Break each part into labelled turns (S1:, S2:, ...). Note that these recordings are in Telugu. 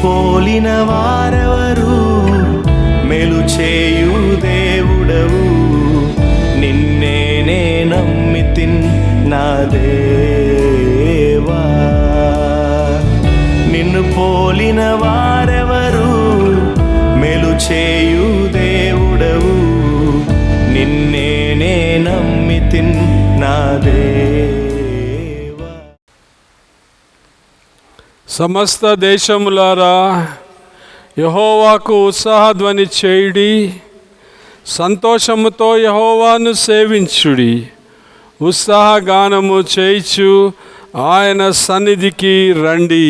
S1: పోలిన వారెవరు? మేలు చేయు దేవుడవు, నిన్నే నే నమ్మితిన్ నా దేవా. నిన్ను పోలిన వారెవరు? మేలు చేయు దేవుడవు, నిన్నే నే నమ్మితిన్ నా దేవా.
S2: సమస్త దేశములారా యెహోవాకు ఉత్సాహధ్వని చేయుడి, సంతోషముతో యెహోవాను సేవించుడి. ఉత్సాహగానము చేయిచు ఆయన సన్నిధికి రండి.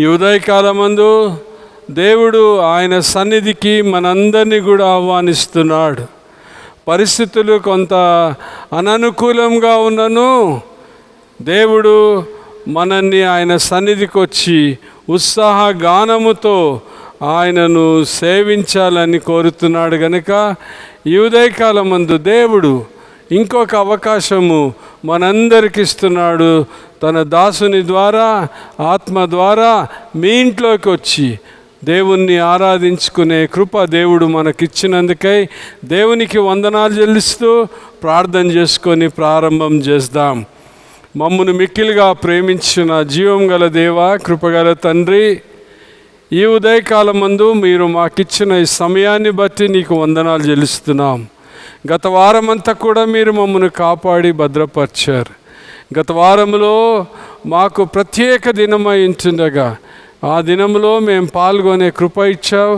S2: ఈ ఉదయకాలమందు దేవుడు ఆయన సన్నిధికి మనందరినీ కూడా ఆహ్వానిస్తున్నాడు. పరిస్థితులు కొంత అననుకూలంగా ఉన్నను దేవుడు మనల్ని ఆయన సన్నిధికి వచ్చి ఉత్సాహగానముతో ఆయనను సేవించాలని కోరుతున్నాడు. కనుక ఈ ఉదయకాలమందు దేవుడు ఇంకొక అవకాశము మనందరికి ఇస్తున్నాడు. తన దాసుని ద్వారా, ఆత్మ ద్వారా మీ ఇంట్లోకి వచ్చి దేవుణ్ణి ఆరాధించుకునే కృప దేవుడు మనకిచ్చినందుకై దేవునికి వందనాలు చెల్లిస్తూ ప్రార్థన చేసుకొని ప్రారంభం చేద్దాం. మమ్మను మిక్కిలిగా ప్రేమించిన జీవం గల దేవ, కృపగల తండ్రి, ఈ ఉదయకాలమందు మీరు మాకిచ్చిన ఈ సమయాన్ని బట్టి నీకు వందనాలు చెల్లిస్తున్నాం. గత వారమంతా కూడా మీరు మమ్మల్ని కాపాడి భద్రపరిచారు. గత వారంలో మాకు ప్రత్యేక దినమై ఉంటుండగా ఆ దినంలో మేము పాల్గొనే కృప ఇచ్చావు.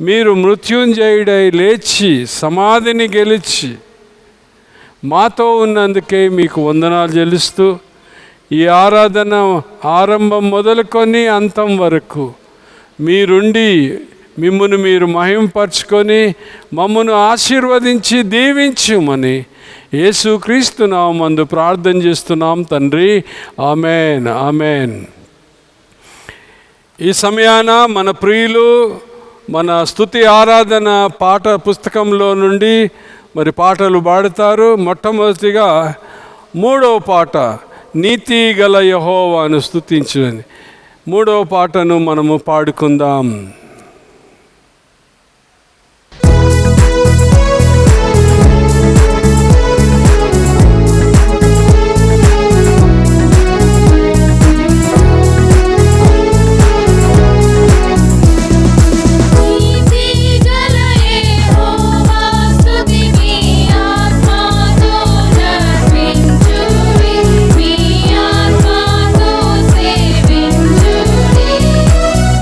S2: మీరు మృత్యుంజయుడై లేచి సమాధిని గెలిచి మాతో ఉన్నందుకే మీకు వందనాలు చెల్లిస్తూ ఈ ఆరాధన ఆరంభం మొదలుకొని అంతం వరకు మీరుండి మిమ్మును మీరు మహింపరచుకొని మమ్మను ఆశీర్వదించి దీవించుమని యేసుక్రీస్తు నామమునందు ప్రార్థన చేస్తున్నాం తండ్రి. ఆమేన్, ఆమేన్. ఈ సమయాన మన ప్రియులు మన స్తుతి ఆరాధన పాట పుస్తకంలో నుండి మరి పాటలు పాడుతారు. మొట్టమొదటిగా 3వ పాట నీతి గల యెహోవాను స్తుతించుని. 3వ పాటను మనము పాడుకుందాం.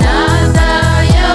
S3: Nataya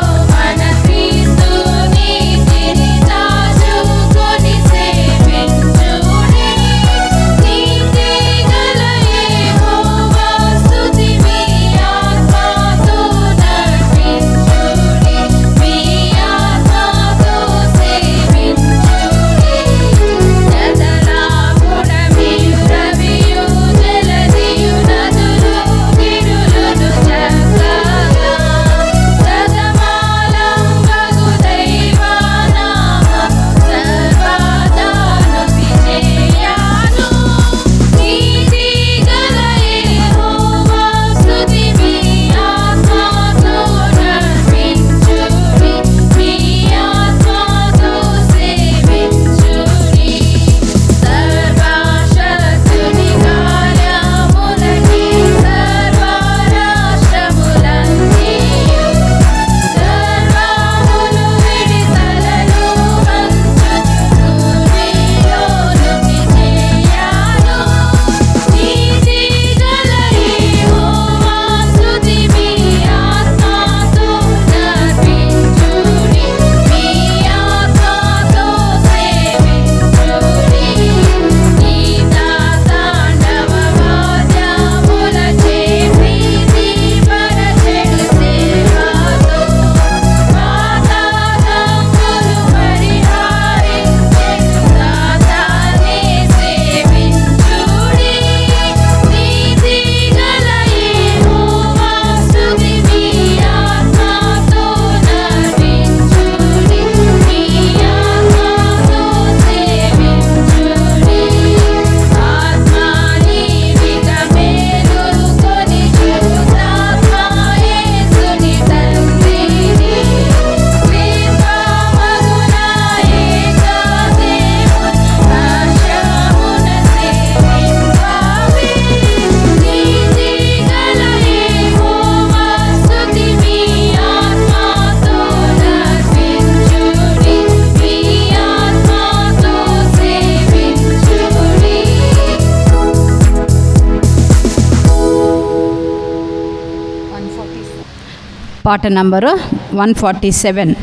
S3: పాట నంబరు 147,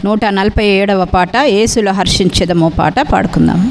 S3: 147వ పాట, యేసులో హర్షించెదము పాట పాడుకుందాం.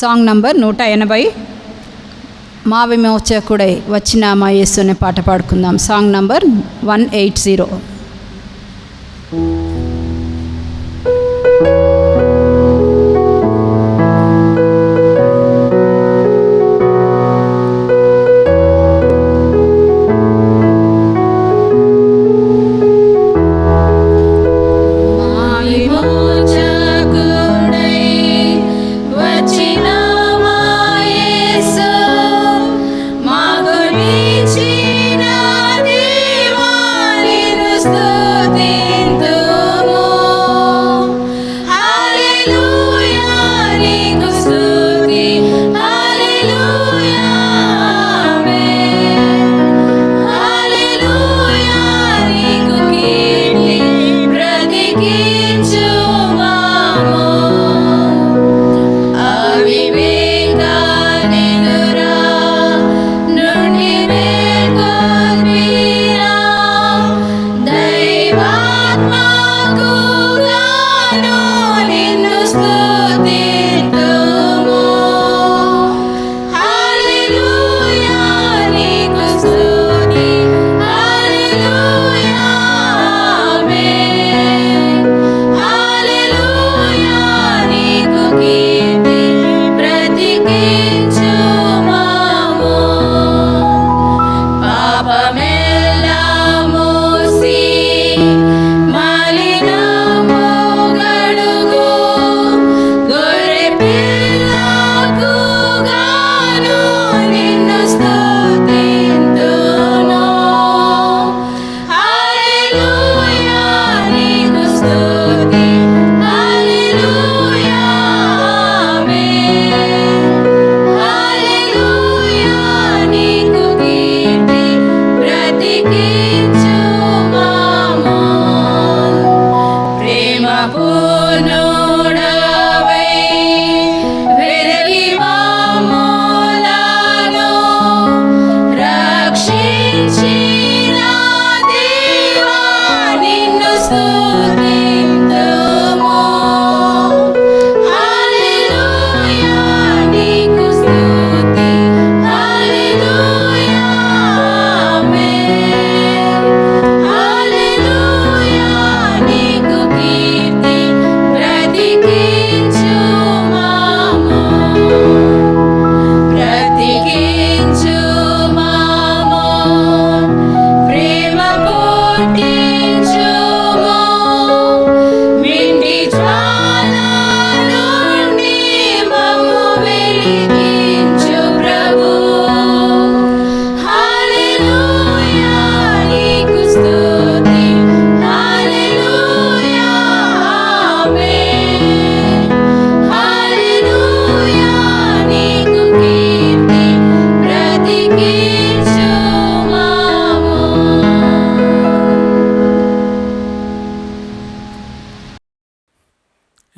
S3: సాంగ్ నంబర్ 180, మా విమోచకుడై వచ్చిన మా యేసు అనే పాట పాడుకుందాం. Song number 180.
S4: స్తుతింతు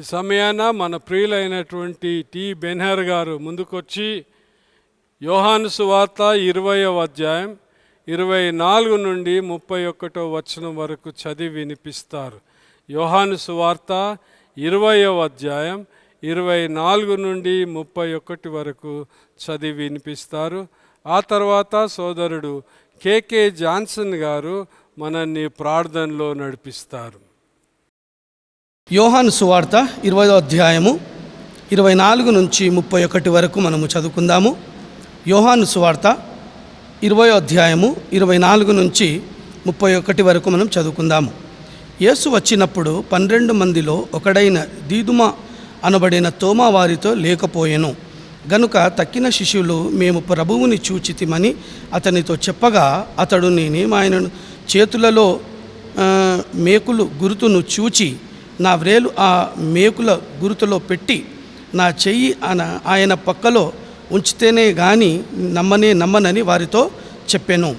S2: ఈ సమయాన మన ప్రియులైనటువంటి టి బెన్హర్ గారు ముందుకొచ్చి యోహాను సువార్త 20వ అధ్యాయం 24 నుండి 31వ వచనం వరకు చదివి వినిపిస్తారు. యోహాను సువార్త 20వ అధ్యాయం 24 నుండి 31 వరకు చదివి వినిపిస్తారు. ఆ తర్వాత సోదరుడు కేకే జాన్సన్ గారు మనల్ని ప్రార్థనలో నడిపిస్తారు.
S4: యోహాను సువార్త 20వ అధ్యాయము 24 నుంచి 31 వరకు మనము చదువుకుందాము. యోహాను సువార్త 20వ అధ్యాయము 24 నుంచి 31 వరకు మనం చదువుకుందాము. యేసు వచ్చినప్పుడు 12 మందిలో ఒకడైన దీదుమ అనబడిన తోమా వారితో లేకపోయెను. గనుక తక్కిన శిష్యులు మేము ప్రభువుని చూచితిమని అతనితో చెప్పగా, అతడు నేనేమాయనను చేతులలో మేకులు గురుతును చూచి నా వ్రేలు ఆ మేకుల గురుతులో పెట్టి నా చెయ్యి ఆయన పక్కలో ఉంచితేనే గాని నమ్మనని వారితో చెప్పెను.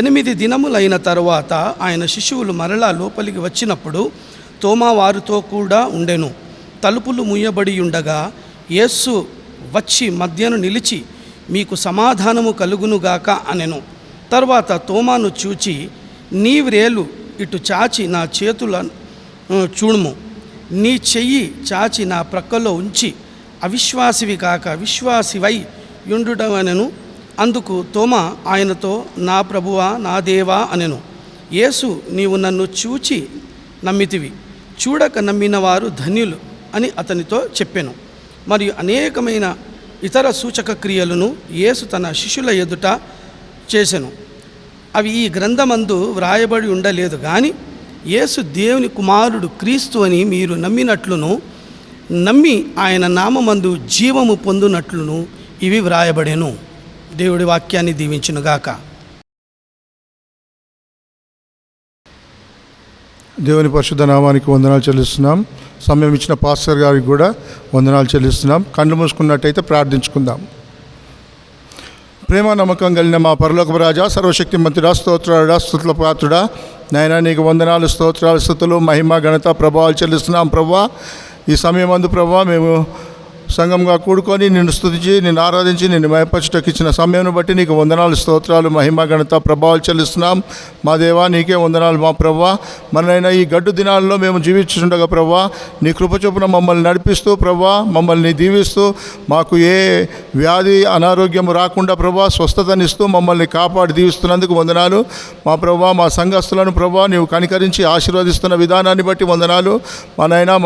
S4: 8 దినములైన తరువాత ఆయన శిష్యువులు మరలా లోపలికి వచ్చినప్పుడు తోమా వారితో కూడా ఉండెను. తలుపులు మూయబడి ఉండగా యేసు వచ్చి మధ్యను నిలిచి, మీకు సమాధానము కలుగునుగాక అనెను. తర్వాత తోమాను చూచి, నీ వ్రేలు ఇటు చాచి నా చేతుల చూడుము, నీ చెయ్యి చాచి నా ప్రక్కలో ఉంచి అవిశ్వాసివి కాక విశ్వాసివై యుండుడవనెను. అందుకు తోమా ఆయనతో, నా ప్రభువా నా దేవా అనెను. యేసు, నీవు నన్ను చూచి నమ్మితివి, చూడక నమ్మిన వారు ధన్యులు అని అతనితో చెప్పెను. మరియు అనేకమైన ఇతర సూచక క్రియలను యేసు తన శిష్యుల ఎదుట చేసెను. అవి ఈ గ్రంథమందు వ్రాయబడి ఉండలేదు కానీ, యేసు దేవుని కుమారుడు క్రీస్తు అని మీరు నమ్మినట్లును, నమ్మి ఆయన నామమందు జీవము పొందునట్లును ఇవి వ్రాయబడెను. దేవుడి వాక్యాన్ని దీవించునుగాక.
S5: దేవుని పరిశుద్ధ నామానికి వందనాలు చెల్లిస్తున్నాం. సమయం ఇచ్చిన పాస్టర్ గారికి కూడా వందనాలు చెల్లిస్తున్నాం. కళ్ళు మూసుకున్నట్టయితే ప్రార్థించుకుందాం. ప్రేమ నమ్మకం కలిగిన మా పరలోకపు రాజా, సర్వశక్తిమంతుడా, స్తోత్రాలుడా, స్తుతుల పాత్రుడా, నాయనా నీకు వందనాలు, స్తోత్రాలు, స్తుతులు, మహిమ, ఘనత, ప్రభావాలు చెల్లిస్తున్నాం. ప్రభువా, ఈ సమయం అందు ప్రభువా మేము సంఘంగా కూడుకొని నిన్ను స్తుతించి నిన్ను ఆరాధించి నిన్ను మహిమపరచుటకు ఇచ్చిన సమయం బట్టి నీకు వందనాలు, స్తోత్రాలు, మహిమ, ఘనత, ప్రభావాలు చెల్లిస్తున్నాం. మా దేవా నీకే వందనాలు. మా ప్రభువా, మనైనా ఈ గడ్డు దినాల్లో మేము జీవించుండగా ప్రభువా నీ కృప చొప్పున మమ్మల్ని నడిపిస్తూ ప్రభువా మమ్మల్ని దీవిస్తూ మాకు ఏ వ్యాధి అనారోగ్యం రాకుండా ప్రభువా స్వస్థతనిస్తూ మమ్మల్ని కాపాడి దీవిస్తున్నందుకు వందనాలు. మా ప్రభువా మా సంఘస్థులను ప్రభువా నీవు కనికరించి ఆశీర్వదిస్తున్న విధానాన్ని బట్టి వందనాలు. మనైనా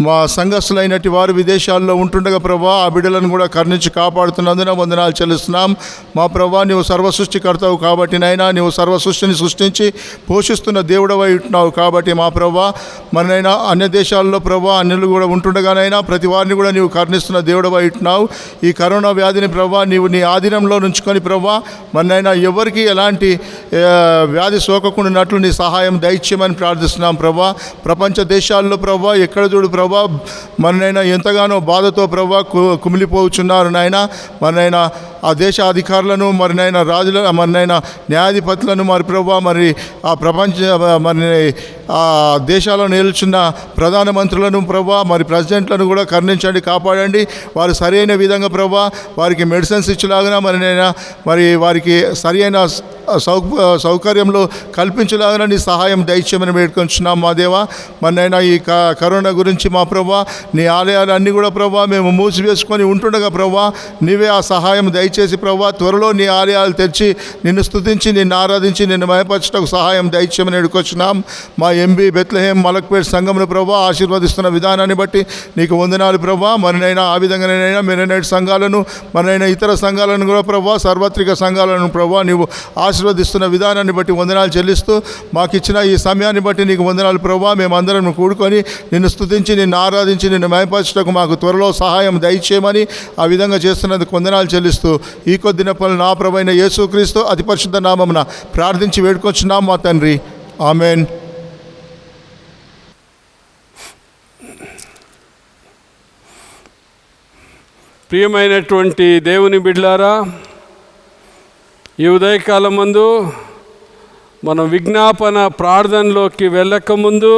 S5: మా సంఘస్థులైనటి వారు విదేశాల్లో ఉంటుండగా ప్రభా ఆ బిడ్డలను కూడా కరుణించి కాపాడుతున్నందున వందనాలు చెల్లిస్తున్నాం. మా ప్రభా నీవు సర్వసృష్టికర్తవు కాబట్టి నైనా నీవు సర్వసృష్టిని సృష్టించి పోషిస్తున్న దేవుడవై ఉంటున్నావు కాబట్టి మా ప్రభా మనైనా అన్య దేశాల్లో ప్రభా అన్యులు కూడా ఉంటుండగానైనా ప్రతి వారిని కూడా నీవు కరుణిస్తున్న దేవుడవై ఉంటున్నావు. ఈ కరోనా వ్యాధిని ప్రభా నీవు నీ ఆధీనంలో ఉంచుకొని ప్రభా మనైనా ఎవరికి ఎలాంటి వ్యాధి సోకకుండానట్లు నీ సహాయం దయచేయమని ప్రార్థిస్తున్నాం. ప్రభా ప్రపంచ దేశాల్లో ప్రభా ఎక్కడ చూడు ప్రభా మననైనా ఎంతగానో బాధతో ప్రభా కుమిలిపోచున్నారు నాయన. మననైనా ఆ దేశ అధికారులను మరినైనా రాజుల మరినైనా న్యాయాధిపతులను మరి ప్రభా మరి ఆ ప్రపంచ మరి ఆ దేశాలను నిలుచున్న ప్రధానమంత్రులను ప్రభా మరి ప్రెసిడెంట్లను కూడా కరుణించండి, కాపాడండి. వారు సరైన విధంగా ప్రభా వారికి మెడిసిన్స్ ఇచ్చేలాగా మరినైనా మరి వారికి సరైన సౌకర్యంలో కల్పించేలాగా నీ సహాయం దయచేయమని వేడుకొంచున్నాం మా దేవా. మరినైనా ఈ కరోనా గురించి మా ప్రభా నీ ఆలయాలన్నీ కూడా ప్రభా మేము మూసివేసుకొని ఉంటుండగా ప్రభా నీవే ఆ సహాయం దయచేసి ప్రభా త్వరలో నీ ఆలయాలు తెరిచి నిన్ను స్తుతించి నిన్ను ఆరాధించి నిన్ను మయపరచటకు సహాయం దయచేయమని వేడుకొచ్చున్నాం. మా ఎంబీ బెత్లెహేం మలక్పేట్ సంఘమును ప్రభా ఆశీర్వదిస్తున్న విధానాన్ని బట్టి నీకు వందనాలు ప్రభా. మరినైనా ఆ విధంగానైనా మెరినైట్ సంఘాలను మరినైనా ఇతర సంఘాలను కూడా ప్రభా సార్వత్రిక సంఘాలను ప్రభా నీవు ఆశీర్వదిస్తున్న విధానాన్ని బట్టి వందనాలు చెల్లిస్తూ మాకు ఇచ్చిన ఈ సమయాన్ని బట్టి నీకు వందనాలు ప్రభా. మేమందరం కూడుకొని నిన్ను స్తుతించి నిన్ను ఆరాధించి నిన్ను మయపరచటకు మాకు త్వరలో సహాయం దయచేయమని ఆ విధంగా చేస్తున్నందుకు వందనాలు చెల్లిస్తూ ఈ కొద్ది నెప్పలు నా ప్రభువైన యేసుక్రీస్తు అతి పరిశుద్ధ నామమున ప్రార్థించి వేడుకొచ్చున్నాం మా తండ్రి, ఆమెన్.
S2: ప్రియమైనటువంటి దేవుని బిడ్డలారా, ఈ ఉదయకాలం ముందు మనం విజ్ఞాపన ప్రార్థనలోకి వెళ్ళకముందు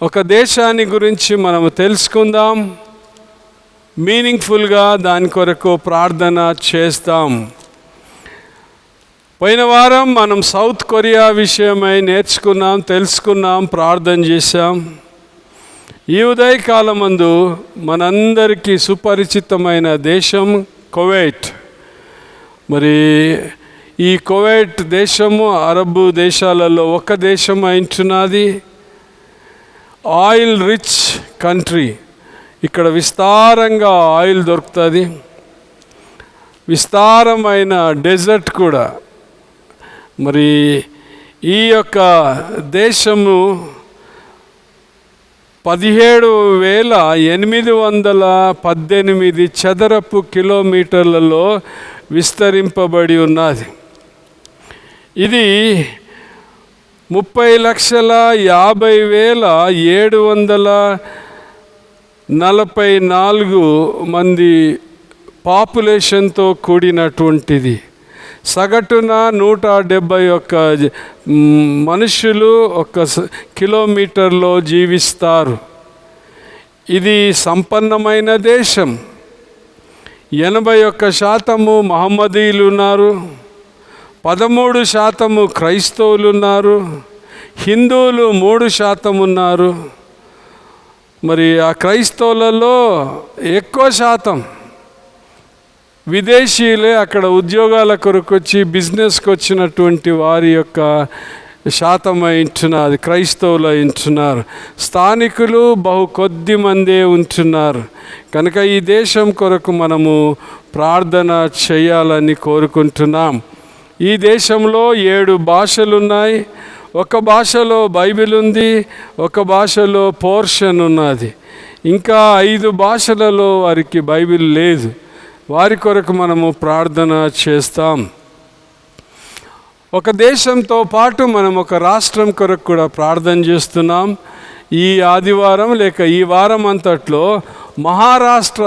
S2: ఒక దేశాన్ని గురించి మనము తెలుసుకుందాం, మీనింగ్ఫుల్గా దాని కొరకు ప్రార్థన చేస్తాం. పోయిన వారం మనం సౌత్ కొరియా విషయమై నేర్చుకున్నాం, తెలుసుకున్నాం, ప్రార్థన చేశాం. ఈ ఉదయకాలమందు మనందరికీ సుపరిచితమైన దేశం కువైట్. మరి ఈ కువైట్ దేశము అరబ్ దేశాలలో ఒక దేశం అయించున్నది. Oil rich country. ఇక్కడ విస్తారంగా ఆయిల్ దొరుకుతుంది, విస్తారమైన డెజర్ట్ కూడా. మరి ఈ యొక్క దేశము 17,818 చదరపు కిలోమీటర్లలో విస్తరింపబడి ఉన్నది. ఇది 30,50,744 మంది పాపులేషన్తో కూడినటువంటిది. సగటున 171 మనుషులు ఒక కిలోమీటర్లో జీవిస్తారు. ఇది సంపన్నమైన దేశం. 81% మహమ్మదీయులు ఉన్నారు, 13% క్రైస్తవులు ఉన్నారు, హిందువులు 3% ఉన్నారు. మరి ఆ క్రైస్తవులలో ఎక్కువ శాతం విదేశీయులే అక్కడ ఉద్యోగాల కొరకు వచ్చి బిజినెస్కి వచ్చినటువంటి వారి యొక్క శాతం ఉంటున్నది, క్రైస్తవులు ఉంటున్నారు. స్థానికులు బహు కొద్ది మందే ఉంటున్నారు. కనుక ఈ దేశం కొరకు మనము ప్రార్థన చేయాలని కోరుకుంటున్నాం. ఈ దేశంలో 7 భాషలు ఉన్నాయి. ఒక భాషలో బైబిల్ ఉంది, ఒక భాషలో పోర్షన్ ఉన్నది. ఇంకా 5 భాషలలో వారికి బైబిల్ లేదు. వారి కొరకు మనము ప్రార్థన చేస్తాం. ఒక దేశంతో పాటు మనం ఒక రాష్ట్రం కొరకు కూడా ప్రార్థన చేస్తున్నాం. ఈ ఆదివారం లేక ఈ వారం అంతట్లో మహారాష్ట్ర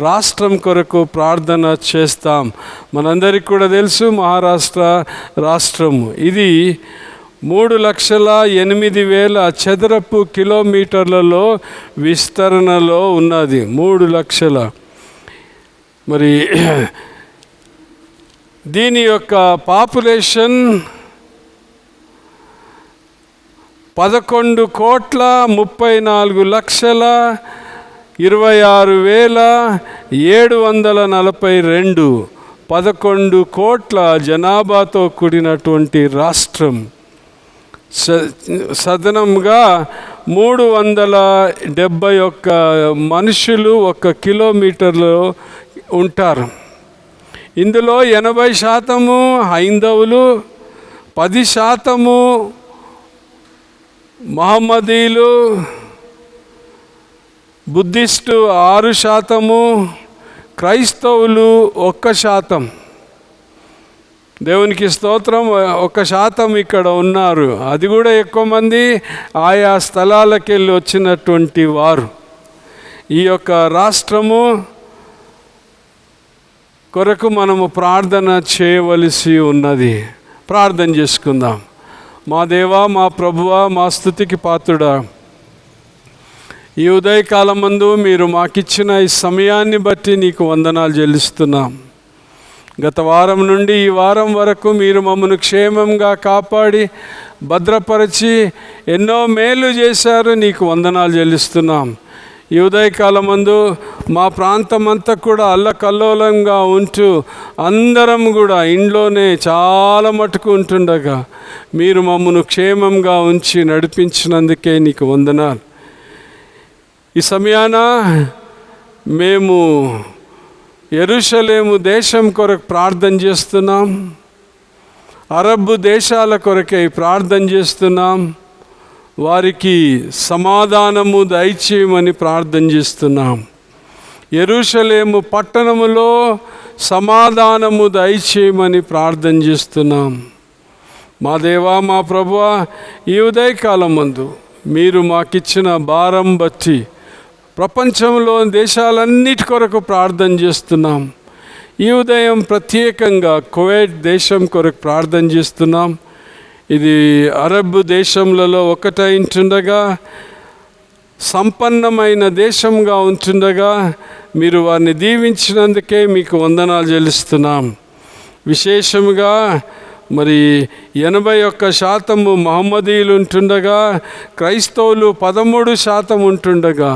S2: రాష్ట్రం కొరకు ప్రార్థన చేస్తాం. మనందరికీ కూడా తెలుసు మహారాష్ట్ర రాష్ట్రము. ఇది 3,08,000 చదరపు కిలోమీటర్లలో విస్తరణలో ఉన్నది. 3 లక్షల. మరి దీని యొక్క పాపులేషన్ 11,34,742 11 కోట్ల జనాభాతో కూడినటువంటి రాష్ట్రం. సదనంగా 371 మనుషులు 1 కిలోమీటర్లో ఉంటారు. ఇందులో 80% హైందవులు, 10% మహమ్మదీయులు, బుద్ధిస్టు 6%, క్రైస్తవులు 1%. దేవునికి స్తోత్రం. 1% ఇక్కడ ఉన్నారు. అది కూడా ఎక్కువ మంది ఆయా స్థలాలకు వెళ్ళి వచ్చినటువంటి వారు. ఈ యొక్క రాష్ట్రము కొరకు మనము ప్రార్థన చేయవలసి ఉన్నది. ప్రార్థన చేసుకుందాం. మా దేవా, మా ప్రభువా, మా స్తుతికి పాత్రుడా, ఈ ఉదయకాలమందు మీరు మాకిచ్చిన ఈ సమయాన్ని బట్టి నీకు వందనాలు చెల్లిస్తున్నాం. గత వారం నుండి ఈ వారం వరకు మీరు మమ్మల్ని క్షేమంగా కాపాడి భద్రపరిచి ఎన్నో మేలు చేశారు. నీకు వందనాలు చెల్లిస్తున్నాం. ఈ ఉదయకాలమందు మా ప్రాంతం అంతా కూడా అల్లకల్లోలంగా ఉంటూ అందరం కూడా ఇంట్లోనే చాలా మటుకు ఉంటుండగా మీరు మమ్మల్ని క్షేమంగా ఉంచి నడిపించినందుకే నీకు వందనాలు. ఈ సమయాన మేము యెరూషలేము దేశం కొరకు ప్రార్థన చేస్తున్నాం. అరబ్ దేశాల కొరకై ప్రార్థన చేస్తున్నాం. వారికి సమాధానము దయచేయమని ప్రార్థన చేస్తున్నాం. యెరూషలేము పట్టణములో సమాధానము దయచేయమని ప్రార్థన చేస్తున్నాం. మా దేవా, మా ప్రభువా, ఈ ఉదయకాలమందు మీరు మాకిచ్చిన భారం బట్టి ప్రపంచంలో దేశాలన్నిటి కొరకు ప్రార్థన చేస్తున్నాం. ఈ ఉదయం ప్రత్యేకంగా కువైట్ దేశం కొరకు ప్రార్థన చేస్తున్నాం. ఇది అరబ్ దేశంలలో ఒకటైంటుండగా సంపన్నమైన దేశంగా ఉంటుండగా మీరు వారిని దీవించినందుకే మీకు వందనాలు చెల్లిస్తున్నాం. విశేషముగా మరి 81% మహమ్మదీయులు ఉంటుండగా క్రైస్తవులు 13% ఉంటుండగా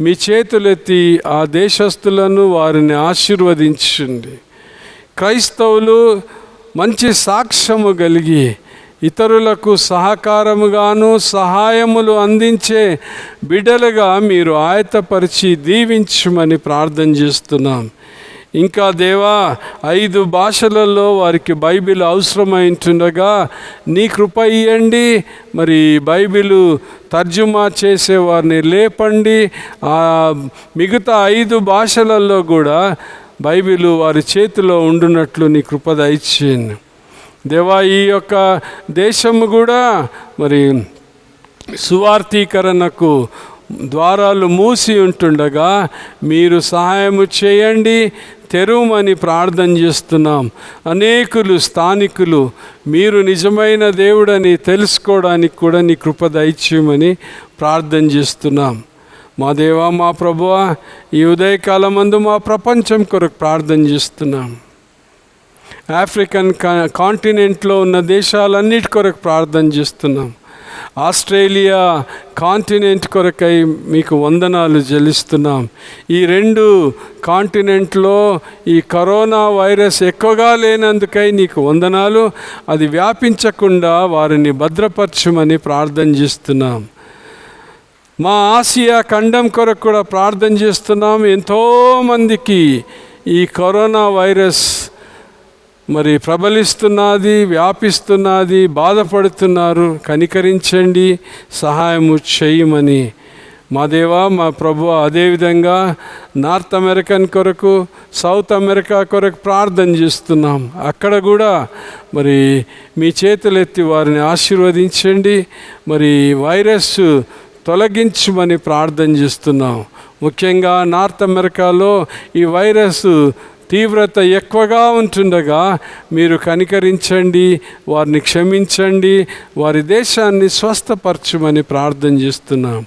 S2: మీ చేతులెత్తి ఆ దేశస్తులను వారిని ఆశీర్వదించండి. క్రైస్తవులు మంచి సాక్ష్యము కలిగి ఇతరులకు సహకారముగాను సహాయములు అందించే బిడ్డలుగా మీరు ఆయత్తపరిచి దీవించమని ప్రార్థన చేస్తున్నాం. ఇంకా దేవా, 5 భాషలలో వారికి బైబిల్ అవసరమైంటుండగా నీ కృప ఇయ్యండి. మరి బైబిలు తర్జుమా చేసేవారిని లేపండి. మిగతా 5 భాషలలో కూడా బైబిలు వారి చేతిలో ఉండునట్లు నీ కృప దయచేయండి దేవా. ఈ యొక్క దేశము కూడా మరి సువార్తీకరణకు ద్వారాలు మూసి ఉంటుండగా మీరు సహాయము చేయండి, తెరువమని ప్రార్థన చేస్తున్నాం. అనేకులు స్థానికులు మీరు నిజమైన దేవుడని తెలుసుకోవడానికి కూడా నీ కృప దయచేయమని ప్రార్థన చేస్తున్నాం. మా దేవా, మా ప్రభువా, ఈ ఉదయకాలమందు మా ప్రపంచం కొరకు ప్రార్థన చేస్తున్నాం. ఆఫ్రికన్ కాంటినెంట్లో ఉన్న దేశాలన్నిటి కొరకు ప్రార్థన చేస్తున్నాం. ఆస్ట్రేలియా కాంటినెంట్ కొరకై మీకు వందనాలు చెల్లిస్తున్నాం. ఈ 2 కాంటినెంట్లో ఈ కరోనా వైరస్ ఎక్కువగా లేనందుకై నీకు వందనాలు. అది వ్యాపించకుండా వారిని భద్రపరచమని ప్రార్థన చేస్తున్నాం. మా ఆసియా ఖండం కొరకు కూడా ప్రార్థన చేస్తున్నాం. ఎంతోమందికి ఈ కరోనా వైరస్ మరి ప్రబలిస్తున్నది, వ్యాపిస్తున్నది, బాధపడుతున్నారు. కనికరించండి, సహాయము చేయమని మా దేవా, మా ప్రభువా. అదేవిధంగా నార్త్ అమెరికన్ కొరకు, సౌత్ అమెరికా కొరకు ప్రార్థన చేస్తున్నాం. అక్కడ కూడా మరి మీ చేతులెత్తి వారిని ఆశీర్వదించండి. మరి వైరస్ తొలగించమని ప్రార్థన చేస్తున్నాం. ముఖ్యంగా నార్త్ అమెరికాలో ఈ వైరస్ తీవ్రత ఎక్కువగా ఉంటుండగా మీరు కనికరించండి, వారిని క్షమించండి, వారి దేశాన్ని స్వస్థపరచమని ప్రార్థన చేస్తున్నాం.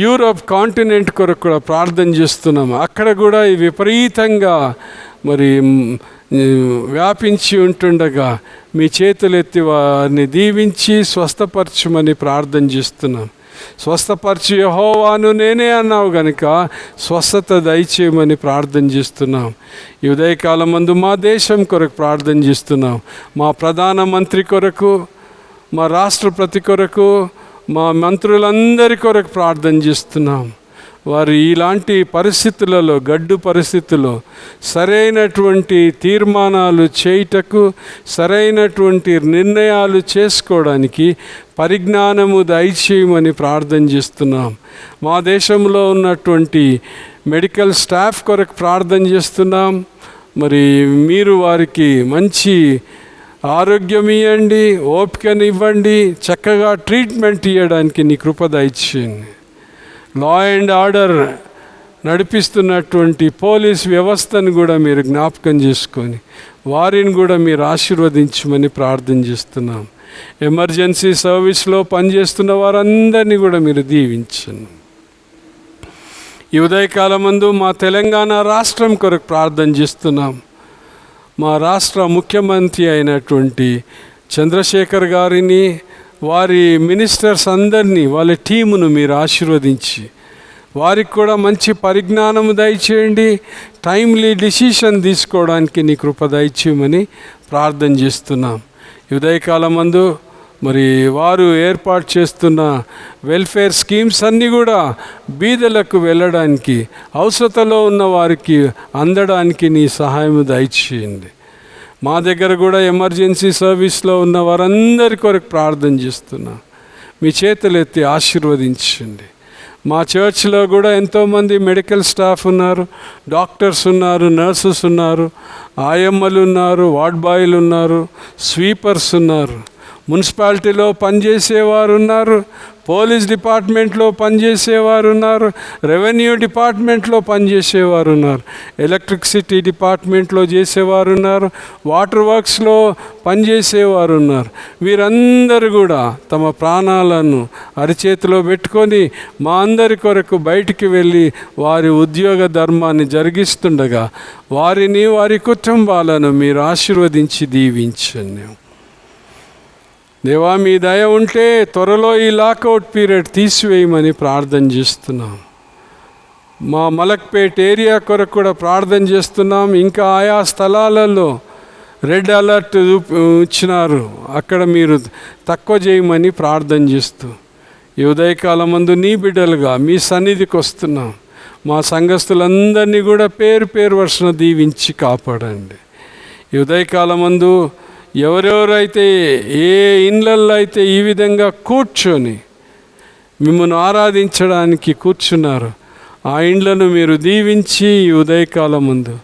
S2: యూరోప్ కాంటినెంట్ కొరకు కూడా ప్రార్థన చేస్తున్నాం. అక్కడ కూడా ఈ విపరీతంగా మరి వ్యాపించి ఉంటుండగా మీ చేతులెత్తి వారిని దీవించి స్వస్థపరచమని ప్రార్థన చేస్తున్నాం. స్వస్థపరచు యెహోవాను నేనే అన్నావు కనుక స్వస్థత దయచేయమని ప్రార్థన చేస్తున్నాం. ఈ ఉదయకాలమందు మా దేశం కొరకు ప్రార్థన చేస్తున్నాం. మా ప్రధానమంత్రి కొరకు, మా రాష్ట్రపతి కొరకు, మా మంత్రులందరి కొరకు ప్రార్థన చేస్తున్నాం. వారు ఇలాంటి పరిస్థితులలో, గడ్డు పరిస్థితుల్లో సరైనటువంటి తీర్మానాలు చేయుటకు, సరైనటువంటి నిర్ణయాలు చేసుకోవడానికి పరిజ్ఞానము దయచేయమని ప్రార్థన చేస్తున్నాం. మా దేశంలో ఉన్నటువంటి మెడికల్ స్టాఫ్ కొరకు ప్రార్థన చేస్తున్నాం. మరి మీరు వారికి మంచి ఆరోగ్యం ఇవ్వండి, ఓపికనివ్వండి, చక్కగా ట్రీట్మెంట్ ఇవ్వడానికి నీ కృప దయచేయండి. లా అండ్ ఆర్డర్ నడిపిస్తున్నటువంటి పోలీస్ వ్యవస్థను కూడా మీరు జ్ఞాపకం చేసుకొని వారిని కూడా మీరు ఆశీర్వదించమని ప్రార్థన చేస్తున్నాం. ఎమర్జెన్సీ సర్వీస్లో పనిచేస్తున్న వారందరినీ కూడా మీరు దీవించండి. ఈ ఉదయకాలమందు మా తెలంగాణ రాష్ట్రం కొరకు ప్రార్థన చేస్తున్నాం. మా రాష్ట్ర ముఖ్యమంత్రి అయినటువంటి చంద్రశేఖర్ గారిని, వారి మినిస్టర్స్ అందరినీ, వాళ్ళ టీమును మీరు ఆశీర్వదించి వారికి కూడా మంచి పరిజ్ఞానము దయచేయండి. టైమ్లీ డిసిషన్ తీసుకోవడానికి నీ కృప దయచేయమని ప్రార్థన చేస్తున్నాం. ఈ ఉదయకాలమందు మరి వారు ఏర్పాటు చేస్తున్న వెల్ఫేర్ స్కీమ్స్ అన్నీ కూడా బీదలకు వెళ్ళడానికి, అవసరతలో ఉన్న వారికి అందడానికి నీ సహాయం దయచేయండి. మా దగ్గర కూడా ఎమర్జెన్సీ సర్వీస్లో ఉన్న వారందరి కొరకు ప్రార్థన చేస్తున్నా. మీ చేతులెత్తి ఆశీర్వదించండి. మా చర్చ్లో కూడా ఎంతోమంది మెడికల్ స్టాఫ్ ఉన్నారు, డాక్టర్స్ ఉన్నారు, నర్సెస్ ఉన్నారు, ఆయమ్మలు ఉన్నారు, వార్డ్ బాయ్లు ఉన్నారు, స్వీపర్స్ ఉన్నారు. మున్సిపాలిటీలో పనిచేసేవారు ఉన్నారు, పోలీస్ డిపార్ట్మెంట్లో పనిచేసేవారు ఉన్నారు, రెవెన్యూ డిపార్ట్మెంట్లో పనిచేసేవారు ఉన్నారు, ఎలక్ట్రిసిటీ డిపార్ట్మెంట్లో చేసేవారు ఉన్నారు, వాటర్ వర్క్స్లో పనిచేసేవారు ఉన్నారు. వీరందరూ కూడా తమ ప్రాణాలను అరిచేతిలో పెట్టుకొని మా అందరి కొరకు బయటికి వెళ్ళి వారి ఉద్యోగ ధర్మాన్ని జరిగిస్తుండగా వారిని, వారి కుటుంబాలను మీరు ఆశీర్వదించి దీవించండి. దేవా, మీ దయ ఉంటే త్వరలో ఈ లాకౌట్ పీరియడ్ తీసివేయమని ప్రార్థన చేస్తున్నాం. మా మలక్పేట్ ఏరియా కొరకు కూడా ప్రార్థన చేస్తున్నాం. ఇంకా ఆయా స్థలాలలో రెడ్ అలర్ట్ ఇచ్చినారు, అక్కడ మీరు తక్కువ చేయమని ప్రార్థన చేస్తూ ఈ ఉదయకాలం మందు నీ బిడ్డలుగా మీ సన్నిధికి వస్తున్నాం. మా సంఘస్థులందరినీ కూడా పేరు పేరు వర్షన దీవించి కాపాడండి. ఈ ఉదయకాలం మందు ఎవరెవరైతే ఏ ఇండ్లల్లో అయితే ఈ విధంగా కూర్చొని మిమ్మల్ని ఆరాధించడానికి కూర్చున్నారు, ఆ ఇండ్లను మీరు దీవించి ఈ ఉదయకాలం ముందు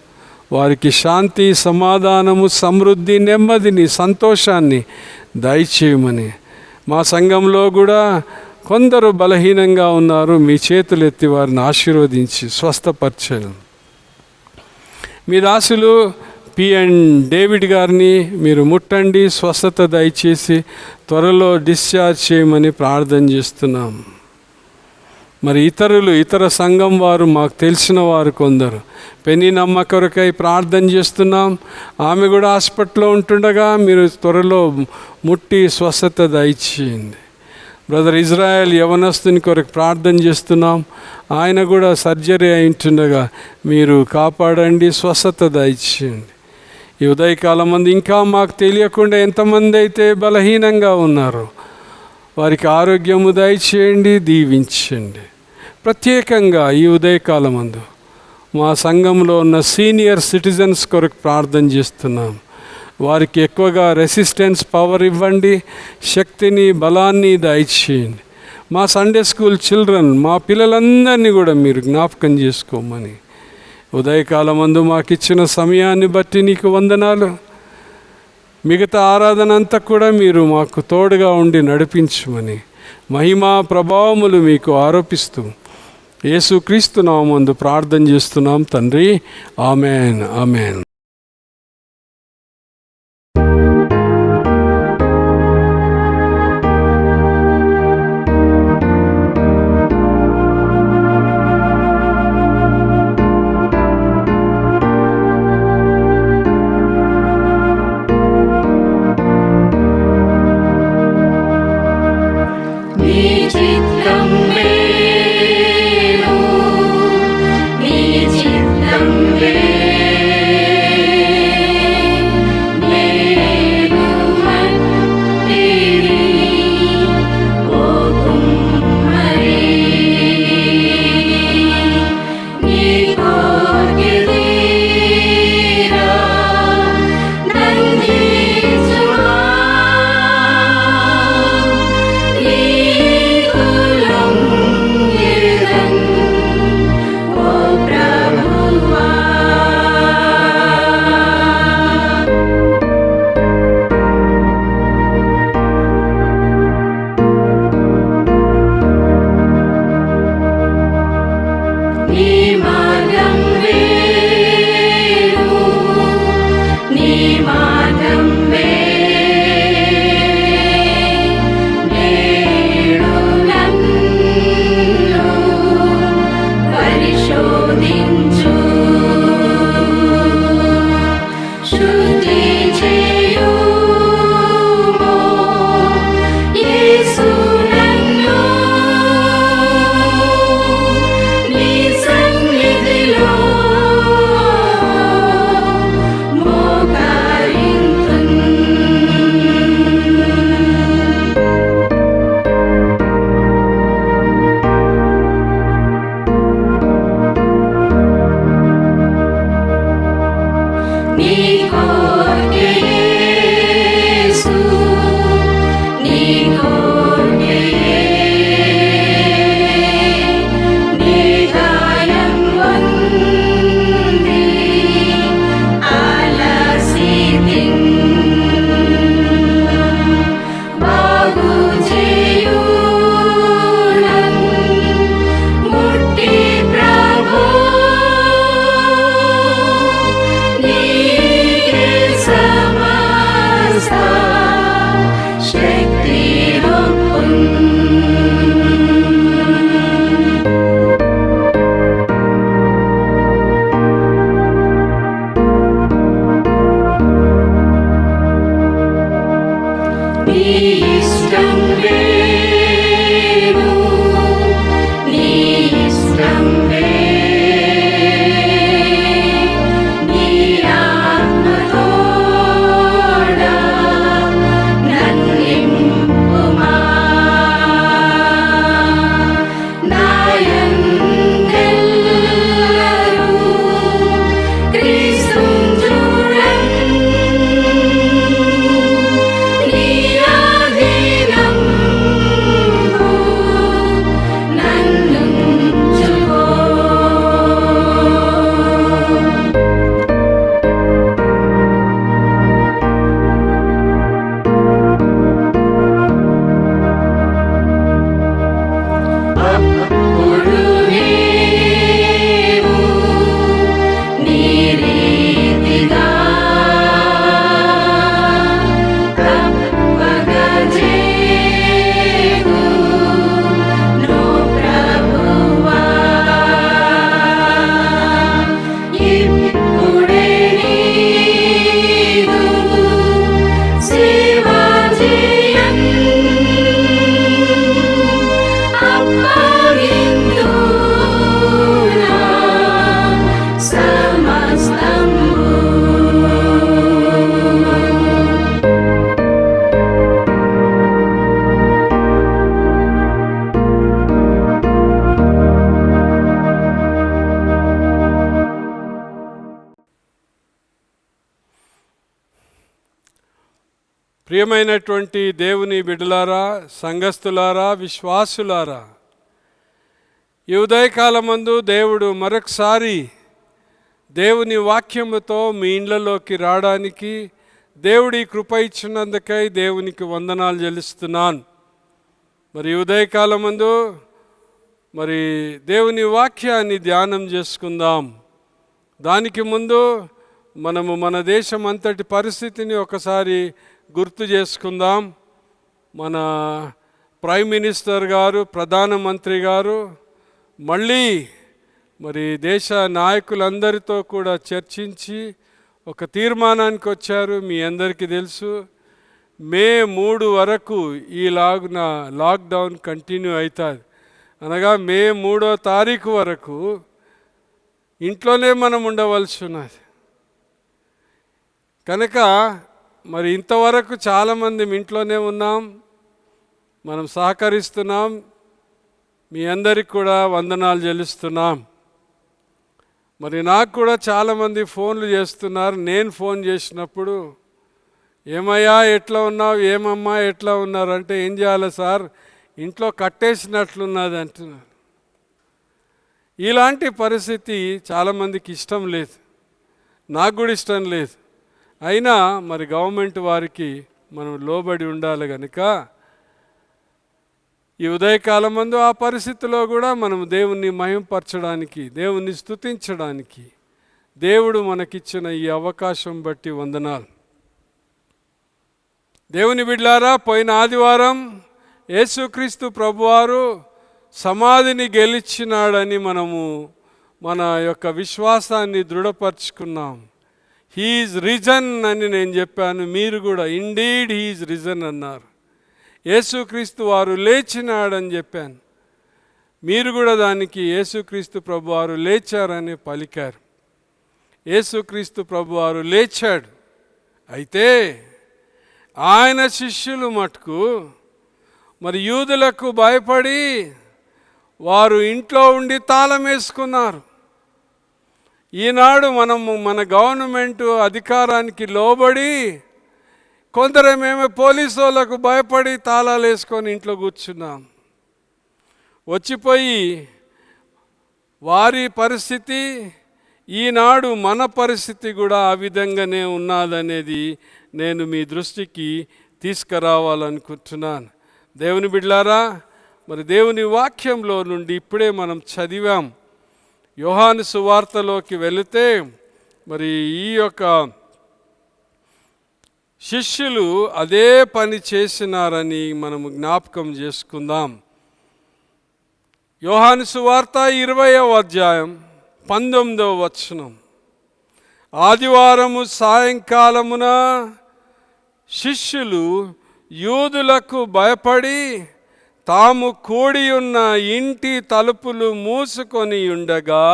S2: వారికి శాంతి, సమాధానము, సమృద్ధి, నెమ్మదిని, సంతోషాన్ని దయచేయమని. మా సంఘంలో కూడా కొందరు బలహీనంగా ఉన్నారు, మీ చేతులు ఎత్తి వారిని ఆశీర్వదించి స్వస్థపరచండి. మీ దాసులు P.N. డేవిడ్ గారిని మీరు ముట్టండి, స్వస్థత దయచేసి త్వరలో డిశ్చార్జ్ చేయమని ప్రార్థన చేస్తున్నాం. మరి ఇతర సంఘం వారు, మాకు తెలిసిన వారు కొందరు పెని నమ్మ కొరకై ప్రార్థన చేస్తున్నాం. ఆమె కూడా హాస్పిటల్లో ఉంటుండగా మీరు త్వరలో ముట్టి స్వస్థత దయచేయండి. బ్రదర్ ఇజ్రాయెల్ యవనస్తుని కొరకు ప్రార్థన చేస్తున్నాం. ఆయన కూడా సర్జరీ అయింటుండగా మీరు కాపాడండి, స్వస్థత దయచేయండి. ఈ ఉదయకాలం మంది ఇంకా మాకు తెలియకుండా ఎంతమంది అయితే బలహీనంగా ఉన్నారో వారికి ఆరోగ్యము దయచేయండి, దీవించండి. ప్రత్యేకంగా ఈ ఉదయకాలం మందు మా సంఘంలో ఉన్న సీనియర్ సిటిజన్స్ కొరకు ప్రార్థన చేస్తున్నాం. వారికి ఎక్కువగా రెసిస్టెన్స్ పవర్ ఇవ్వండి, శక్తిని, బలాన్ని దయచేయండి. మా సండే స్కూల్ చిల్డ్రన్, మా పిల్లలందరినీ కూడా మీరు జ్ఞాపకం చేసుకోమని ఉదయకాలం మందు మాకు ఇచ్చిన సమయాన్ని బట్టి నీకు వందనాలు. మిగతా ఆరాధన అంతా కూడా మీరు మాకు తోడుగా ఉండి నడిపించమని మహిమా ప్రభావములు మీకు ఆరోపిస్తూ యేసుక్రీస్తు నామమునందు ప్రార్థన చేస్తున్నాం తండ్రి. Amen, amen.
S6: నీ చిత్తం ఇష్టం వేరు, నీ ఇష్టం వేరు, నీ ఆత్మతోడా నన్నింపుమా. నాయందెల్లరూ క్రీస్తును చూడండి, నీ ఆధీనంలో నన్నుంచుకో. అప్పుడు నీవు నీ రీతిగా తప్పక చేయును ప్రభువా. ఇప్పుడే నీదు సేవ చేయండి, అప్పగింతునా సమస్తము.
S2: ప్రియమైనటువంటి దేవుని బిడ్డలారా, సంఘస్థులారా, విశ్వాసులారా, ఈ ఉదయకాలమందు దేవుడు మరొకసారి దేవుని వాక్యముతో మీ ఇండ్లలోకి రావడానికి దేవుడి కృప ఇచ్చినందుకై దేవునికి వందనాలు చెల్లిస్తున్నాను. మరి ఈ ఉదయకాలమందు మరి దేవుని వాక్యాన్ని ధ్యానం చేసుకుందాం. దానికి ముందు మనము మన దేశం అంతటి పరిస్థితిని ఒకసారి గుర్తు చేసుకుందాం. మన ప్రైమ్ మినిస్టర్ గారు, ప్రధానమంత్రి గారు మళ్ళీ మరి దేశ నాయకులందరితో కూడా చర్చించి ఒక తీర్మానానికి వచ్చారు. మీ అందరికీ తెలుసు, మే 3 వరకు ఈ లాక్డౌన్ కంటిన్యూ అవుతుంది. అనగా మే 3వ తారీఖు వరకు ఇంట్లోనే మనం ఉండవలసి ఉన్నది. కనుక మరి ఇంతవరకు చాలామంది ఇంట్లోనే ఉన్నాం, మనం సహకరిస్తున్నాం. మీ అందరికి కూడా వందనాలు చెల్లిస్తున్నాం. మరి నాకు కూడా చాలామంది ఫోన్లు చేస్తున్నారు. నేను ఫోన్ చేసినప్పుడు, ఏమయ్యా ఎట్లా ఉన్నావు, ఏమమ్మా ఎట్లా ఉన్నారు అంటే, ఏం చేయాలి సార్, ఇంట్లో కట్టేసినట్లున్నది అంటున్నారు. ఇలాంటి పరిస్థితి చాలామందికి ఇష్టం లేదు, నాకు కూడా ఇష్టం లేదు. అయినా మరి గవర్నమెంట్ వారికి మనం లోబడి ఉండాలి. కనుక ఈ ఉదయకాలమందు ఆ పరిస్థితిలో కూడా మనం దేవుణ్ణి మహింపరచడానికి, దేవుణ్ణి స్తుతించడానికి దేవుడు మనకిచ్చిన ఈ అవకాశం బట్టి వందనాలు. దేవుని బిడ్డలారా, పోయిన ఆదివారం యేసుక్రీస్తు ప్రభువారు సమాధిని గెలిచినాడని మనము మన యొక్క విశ్వాసాన్ని దృఢపరుచుకున్నాం. హీఈస్ రిజన్ అని నేను చెప్పాను, మీరు కూడా ఇండీడ్ హీఈస్ రిజన్ అన్నారు. యేసుక్రీస్తు వారు లేచినాడని చెప్పాను, మీరు కూడా దానికి యేసుక్రీస్తు ప్రభువారు లేచారని పలికారు. యేసుక్రీస్తు ప్రభువారు లేచాడు. అయితే ఆయన శిష్యులు మటుకు మరి యూదులకు భయపడి వారు ఇంట్లో ఉండి తాళం వేసుకున్నారు. ఈనాడు మనము మన గవర్నమెంటు అధికారానికి లోబడి కొందరేమేమో పోలీసు వాళ్ళకు భయపడి తాళాలు వేసుకొని ఇంట్లో కూర్చున్నాం. వచ్చిపోయి వారి పరిస్థితి, ఈనాడు మన పరిస్థితి కూడా ఆ విధంగానే ఉన్నదనేది నేను మీ దృష్టికి తీసుకురావాలనుకుంటున్నాను. దేవుని బిడ్డలారా, మరి దేవుని వాక్యంలో నుండి ఇప్పుడే మనం చదివాం. యోహాను సువార్తలోకి వెళితే మరి ఈ యొక్క శిష్యులు అదే పని చేసినారని మనము జ్ఞాపకం చేసుకుందాం. యోహాను సువార్త 20వ అధ్యాయం 19వ వచనం. ఆదివారము సాయంకాలమున శిష్యులు యూదులకు భయపడి తాము కూడి ఉన్న ఇంటి తలుపులు మూసుకొని ఉండగా,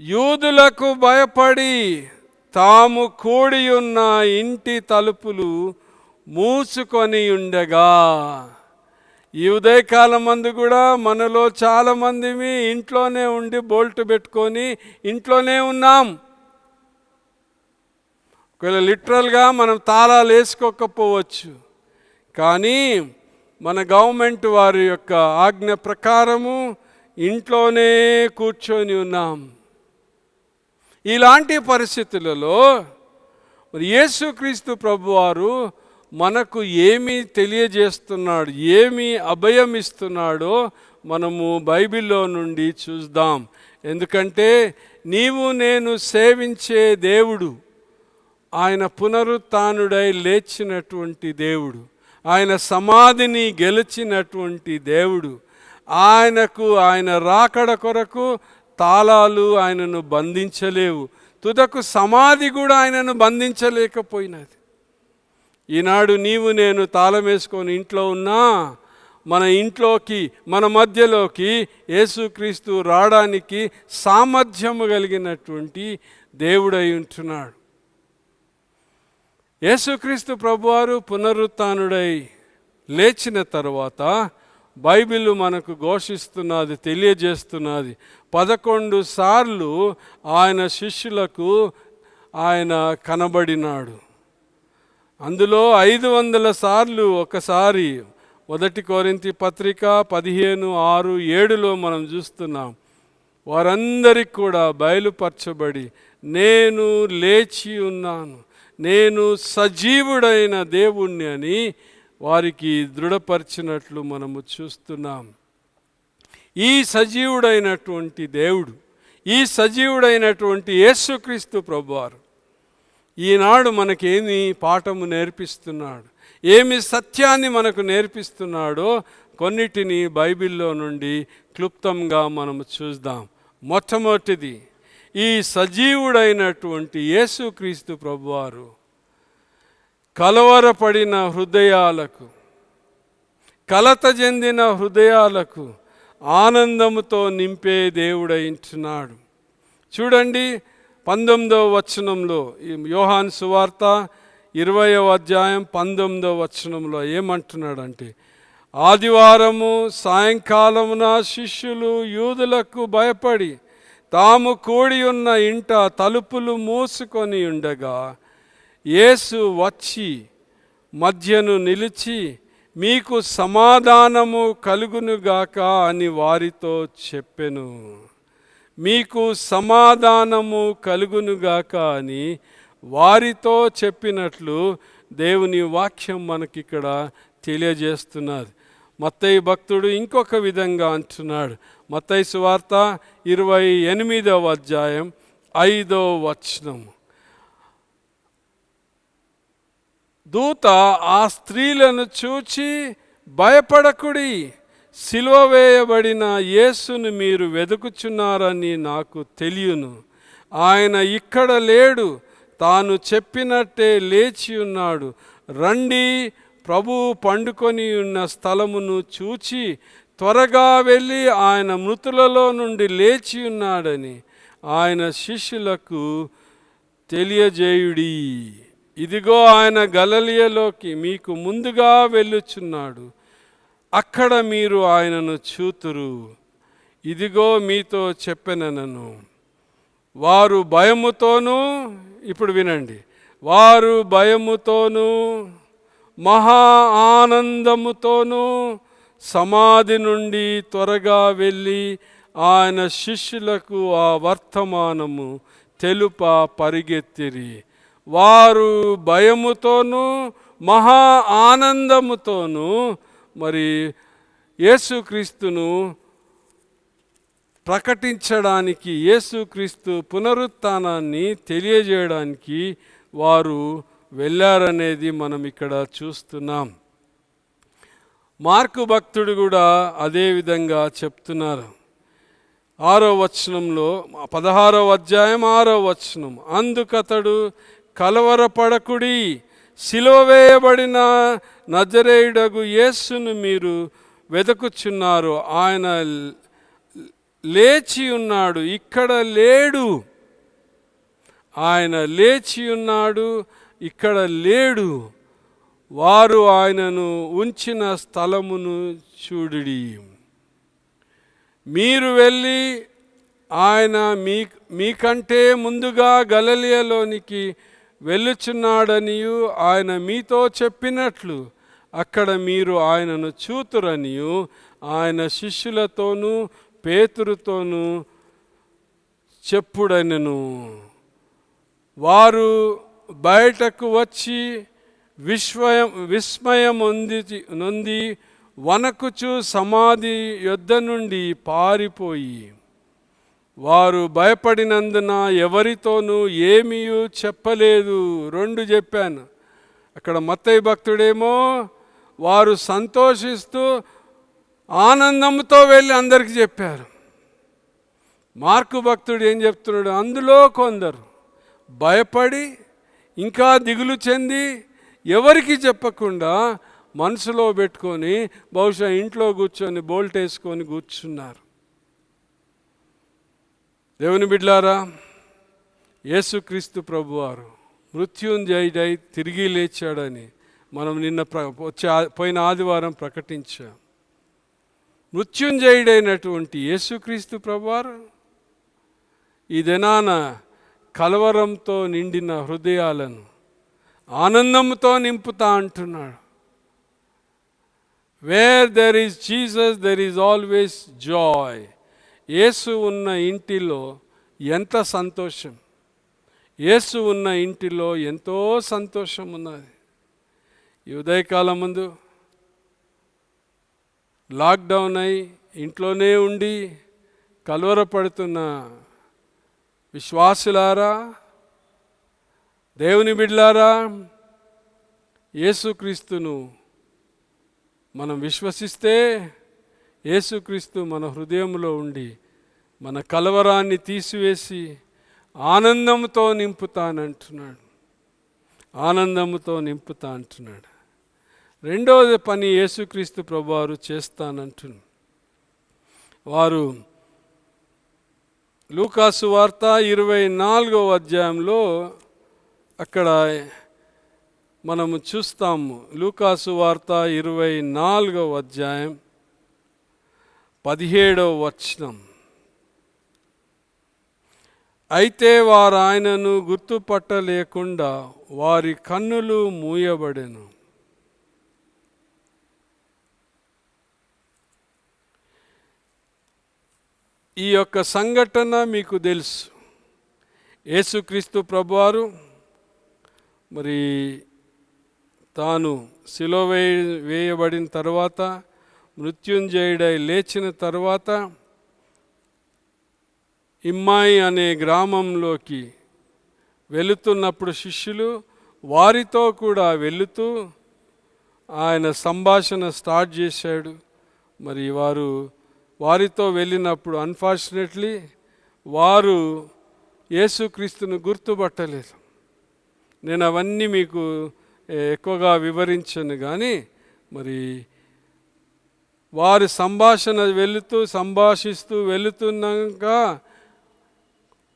S2: యూదులకు భయపడి తాము కూడి ఉన్న ఇంటి తలుపులు మూసుకొని ఉండగా. ఈ ఉదయకాలం మందు కూడా మనలో చాలామంది ఇంట్లోనే ఉండి బోల్ట్ పెట్టుకొని ఇంట్లోనే ఉన్నాం. ఒకవేళ లిటరల్గా మనం తాళాలు వేసుకోకపోవచ్చు, కానీ మన గవర్నమెంట్ వారి యొక్క ఆజ్ఞ ప్రకారము ఇంట్లోనే కూర్చొని ఉన్నాం. ఇలాంటి పరిస్థితులలో మరి యేసుక్రీస్తు ప్రభువారు మనకు ఏమి తెలియజేస్తున్నాడు, ఏమి అభయం ఇస్తున్నాడో మనము బైబిల్లో నుండి చూద్దాం. ఎందుకంటే నీవు నేను సేవించే దేవుడు ఆయన పునరుత్థానుడై లేచినటువంటి దేవుడు, ఆయన సమాధిని గెలిచినటువంటి దేవుడు. ఆయన రాకడ కొరకు తాళాలు ఆయనను బంధించలేవు, తుదకు సమాధి కూడా ఆయనను బంధించలేకపోయినది. ఈనాడు నీవు నేను తాళం వేసుకొని ఇంట్లో ఉన్నా మన ఇంట్లోకి, మన మధ్యలోకి యేసుక్రీస్తు రావడానికి సామర్థ్యము కలిగినటువంటి దేవుడై ఉంటున్నాడు. యేసుక్రీస్తు ప్రభువారు పునరుత్థానుడై లేచిన తర్వాత బైబిల్ మనకు ఘోషిస్తున్నది, తెలియజేస్తున్నది. 11 సార్లు ఆయన శిష్యులకు ఆయన కనబడినాడు. అందులో 500 సార్లు ఒకసారి 1 కొరింథీ పత్రిక 15:6-7లో మనం చూస్తున్నాం. వారందరికి కూడా బయలుపరచబడి నేను లేచి ఉన్నాను, నేను సజీవుడైన దేవుణ్ణి అని వారికి దృఢపరిచినట్లు మనము చూస్తున్నాం. ఈ సజీవుడైనటువంటి దేవుడు, ఈ సజీవుడైనటువంటి యేసుక్రీస్తు ప్రభువారు ఈనాడు మనకేమి పాఠము నేర్పిస్తున్నాడు, ఏమి సత్యాన్ని మనకు నేర్పిస్తున్నాడో కొన్నిటిని బైబిల్లో నుండి క్లుప్తంగా మనము చూద్దాం. మొట్టమొదటిది, ఈ సజీవుడైనటువంటి యేసుక్రీస్తు ప్రభువారు కలవరపడిన హృదయాలకు, కలత చెందిన హృదయాలకు ఆనందముతో నింపే దేవుడైంటున్నాడు. చూడండి 19వ వచనంలో, యోహాను సువార్త 20వ అధ్యాయం 19వ వచనంలో ఏమంటున్నాడంటే, ఆదివారము సాయంకాలమున శిష్యులు యూదులకు భయపడి తాము కూడి ఉన్న ఇంట తలుపులు మూసుకొని ఉండగా, యేసు వచ్చి మధ్యను నిలిచి మీకు సమాధానము కలుగునుగాక అని వారితో చెప్పెను. మీకు సమాధానము కలుగునుగాక అని వారితో చెప్పినట్లు దేవుని వాక్యం మనకిక్కడ తెలియజేస్తున్నది. మత్తయి భక్తుడు ఇంకొక విధంగా అంటున్నాడు. మత్తయి సువార్త 28వ అధ్యాయం 5వ వచనం, దూత ఆ స్త్రీలను చూచి భయపడకుడి, సిలువ వేయబడిన యేసును మీరు వెదుకుచున్నారని నాకు తెలియను. ఆయన ఇక్కడ లేడు, తాను చెప్పినట్టే లేచి ఉన్నాడు. రండి, ప్రభువు పండుకొని ఉన్న స్థలమును చూచి త్వరగా వెళ్ళి ఆయన మృతులలో నుండి లేచి ఉన్నాడని ఆయన శిష్యులకు తెలియజేయుడి. ఇదిగో ఆయన గలిలయలోకి మీకు ముందుగా వెళ్ళుచున్నాడు, అక్కడ మీరు ఆయనను చూతురు. ఇదిగో మీతో చెప్పెనను. వారు భయముతోనూ, ఇప్పుడు వినండి, వారు భయముతోనూ మహా ఆనందముతోనూ సమాధి నుండి త్వరగా వెళ్ళి ఆయన శిష్యులకు ఆ వర్తమానము తెలుప పరిగెత్తిరి. వారు భయముతోనూ మహా ఆనందముతోనూ మరి యేసుక్రీస్తును ప్రకటించడానికి, యేసుక్రీస్తు పునరుత్థానాన్ని తెలియజేయడానికి వారు వెళ్ళారనేది మనం ఇక్కడ చూస్తున్నాం. మార్కు భక్తుడు కూడా అదే విధంగా చెప్తున్నారు. 6వ వచనంలో, 16వ అధ్యాయం 6వ వచనం, అందుకతడు కలవరపడకుడి, సిలువ వేయబడిన నజరేయుడగు యేసును మీరు వెతుకుచున్నారు. ఆయన లేచి ఉన్నాడు, ఇక్కడ లేడు. ఆయన లేచి ఉన్నాడు, ఇక్కడ లేడు. వారు ఆయనను ఉంచిన స్థలమును చూడుడి. మీరు వెళ్ళి ఆయన మీకంటే ముందుగా గలిలయలోనికి వెళ్ళుచున్నాడనియు ఆయన మీతో చెప్పినట్లు అక్కడ మీరు ఆయనను చూతురనియు ఆయన శిష్యులతోనూ పేతురుతోనూ చెప్పుడనెను. వారు బయటకు వచ్చి విస్మయం నొంది వణకుచు సమాధి యొద్ద నుండి పారిపోయి వారు భయపడినందున ఎవరితోనూ ఏమీ చెప్పలేదు. 2 చెప్పాను. అక్కడ మత్తయి భక్తుడేమో వారు సంతోషిస్తూ ఆనందంతో వెళ్ళి అందరికీ చెప్పారు. మార్కు భక్తుడు ఏం చెప్తున్నాడు? అందులో కొందరు భయపడి ఇంకా దిగులు చెంది ఎవరికి చెప్పకుండా మనసులో పెట్టుకొని బహుశా ఇంట్లో కూర్చొని బోల్ట్ వేసుకొని కూర్చున్నారు. దేవుని బిడ్డలారా, యేసుక్రీస్తు ప్రభువారు మృత్యుంజయుడై తిరిగి లేచాడని మనం పోయిన ఆదివారం ప్రకటించాం. మృత్యుంజయుడైనటువంటి యేసుక్రీస్తు ప్రభువారు ఈ దినాన కలవరంతో నిండిన హృదయాలను ఆనందంతో నింపుతా అంటున్నాడు. Where there is Jesus there is always joy. యేసు ఉన్న ఇంటిలో ఎంత సంతోషం, యేసు ఉన్న ఇంటిలో ఎంతో సంతోషం ఉన్నది. ఈ ఉదయకాలం ముందు లాక్డౌన్ అయి ఇంట్లోనే ఉండి కలవరపడుతున్న విశ్వాసులారా, దేవుని బిడ్డలారా, యేసుక్రీస్తును మనం విశ్వసిస్తే యేసుక్రీస్తు మన హృదయంలో ఉండి మన కలవరాన్ని తీసివేసి ఆనందంతో నింపుతానంటున్నాడు. ఆనందంతో నింపుతా అంటున్నాడు. రెండవది పని యేసుక్రీస్తు ప్రభువారు చేస్తానంటున్నాడు. వారు లూకాసు వార్త 24వ అధ్యాయంలో అక్కడ మనము చూస్తాము. లూకాసు వార్త 24వ అధ్యాయం 17వ వచనం. అయితే వారు ఆయనను గుర్తుపట్టలేకుండా వారి కన్నులు మూయబడెను. ఈ యొక్క సంఘటన మీకు తెలుసు. యేసుక్రీస్తు ప్రభువారు మరి తాను సిలువ వేయబడిన తర్వాత మృత్యుంజయుడై లేచిన తర్వాత ఇమ్మాయి అనే గ్రామంలోకి వెళుతున్నప్పుడు శిష్యులు వారితో కూడా వెళుతూ ఆయన సంభాషణ స్టార్ట్ చేశాడు. మరి వారితో వెళ్ళినప్పుడు అన్ఫార్చునేట్లీ వారు యేసుక్రీస్తును గుర్తుపట్టలేదు. నేను అవన్నీ మీకు ఎక్కువగా వివరించను, కానీ మరి వారి సంభాషిస్తూ వెళుతున్నాక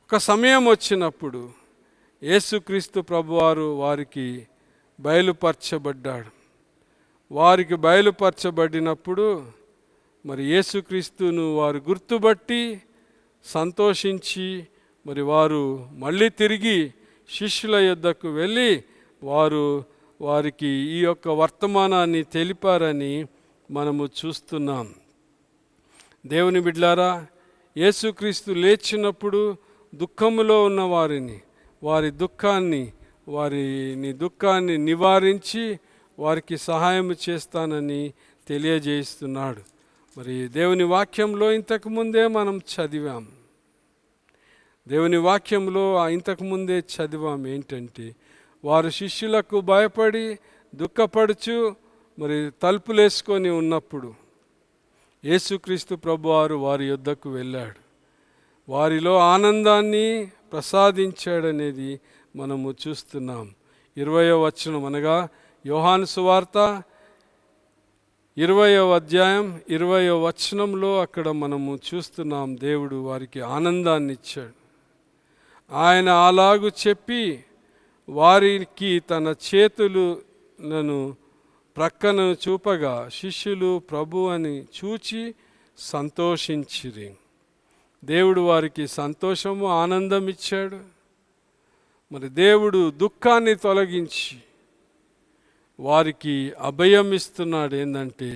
S2: ఒక సమయం వచ్చినప్పుడు యేసుక్రీస్తు ప్రభువారు వారికి బయలుపరచబడ్డాడు. వారికి బయలుపరచబడినప్పుడు మరి యేసుక్రీస్తును వారు గుర్తుపట్టి సంతోషించి మరి వారు మళ్ళీ తిరిగి శిష్యుల యొద్దకు వెళ్ళి వారికి ఈ యొక్క వర్తమానాన్ని తెలిపారని మనము చూస్తున్నాం. దేవుని బిడ్డలారా, యేసుక్రీస్తు లేచినప్పుడు దుఃఖములో ఉన్న వారి దుఃఖాన్ని నివారించి వారికి సహాయం చేస్తానని తెలియజేస్తున్నాడు. మరి దేవుని వాక్యంలో ఇంతకుముందే మనం చదివాం. ఇంతకుముందే చదివాం ఏంటంటే, వారు శిష్యులకు భయపడి దుఃఖపడుచు మరి తలుపులేసుకొని ఉన్నప్పుడు యేసుక్రీస్తు ప్రభువారు వారి యొద్దకు వెళ్ళాడు. వారిలో ఆనందాన్ని ప్రసాదించాడనేది మనము చూస్తున్నాం. 20వ వచనం, అనగా యోహాను సువార్త 20వ అధ్యాయం 20వ వచనంలో అక్కడ మనము చూస్తున్నాం, దేవుడు వారికి ఆనందాన్ని ఇచ్చాడు. ఆయన అలాగు చెప్పి వారికి తన చేతులను ప్రక్కన చూపగా శిష్యులు ప్రభు అని చూచి సంతోషించిరి. దేవుడు వారికి సంతోషము, ఆనందం ఇచ్చాడు. మరి దేవుడు దుఃఖాన్ని తొలగించి వారికి అభయం ఇస్తున్నాడు. ఏంటంటే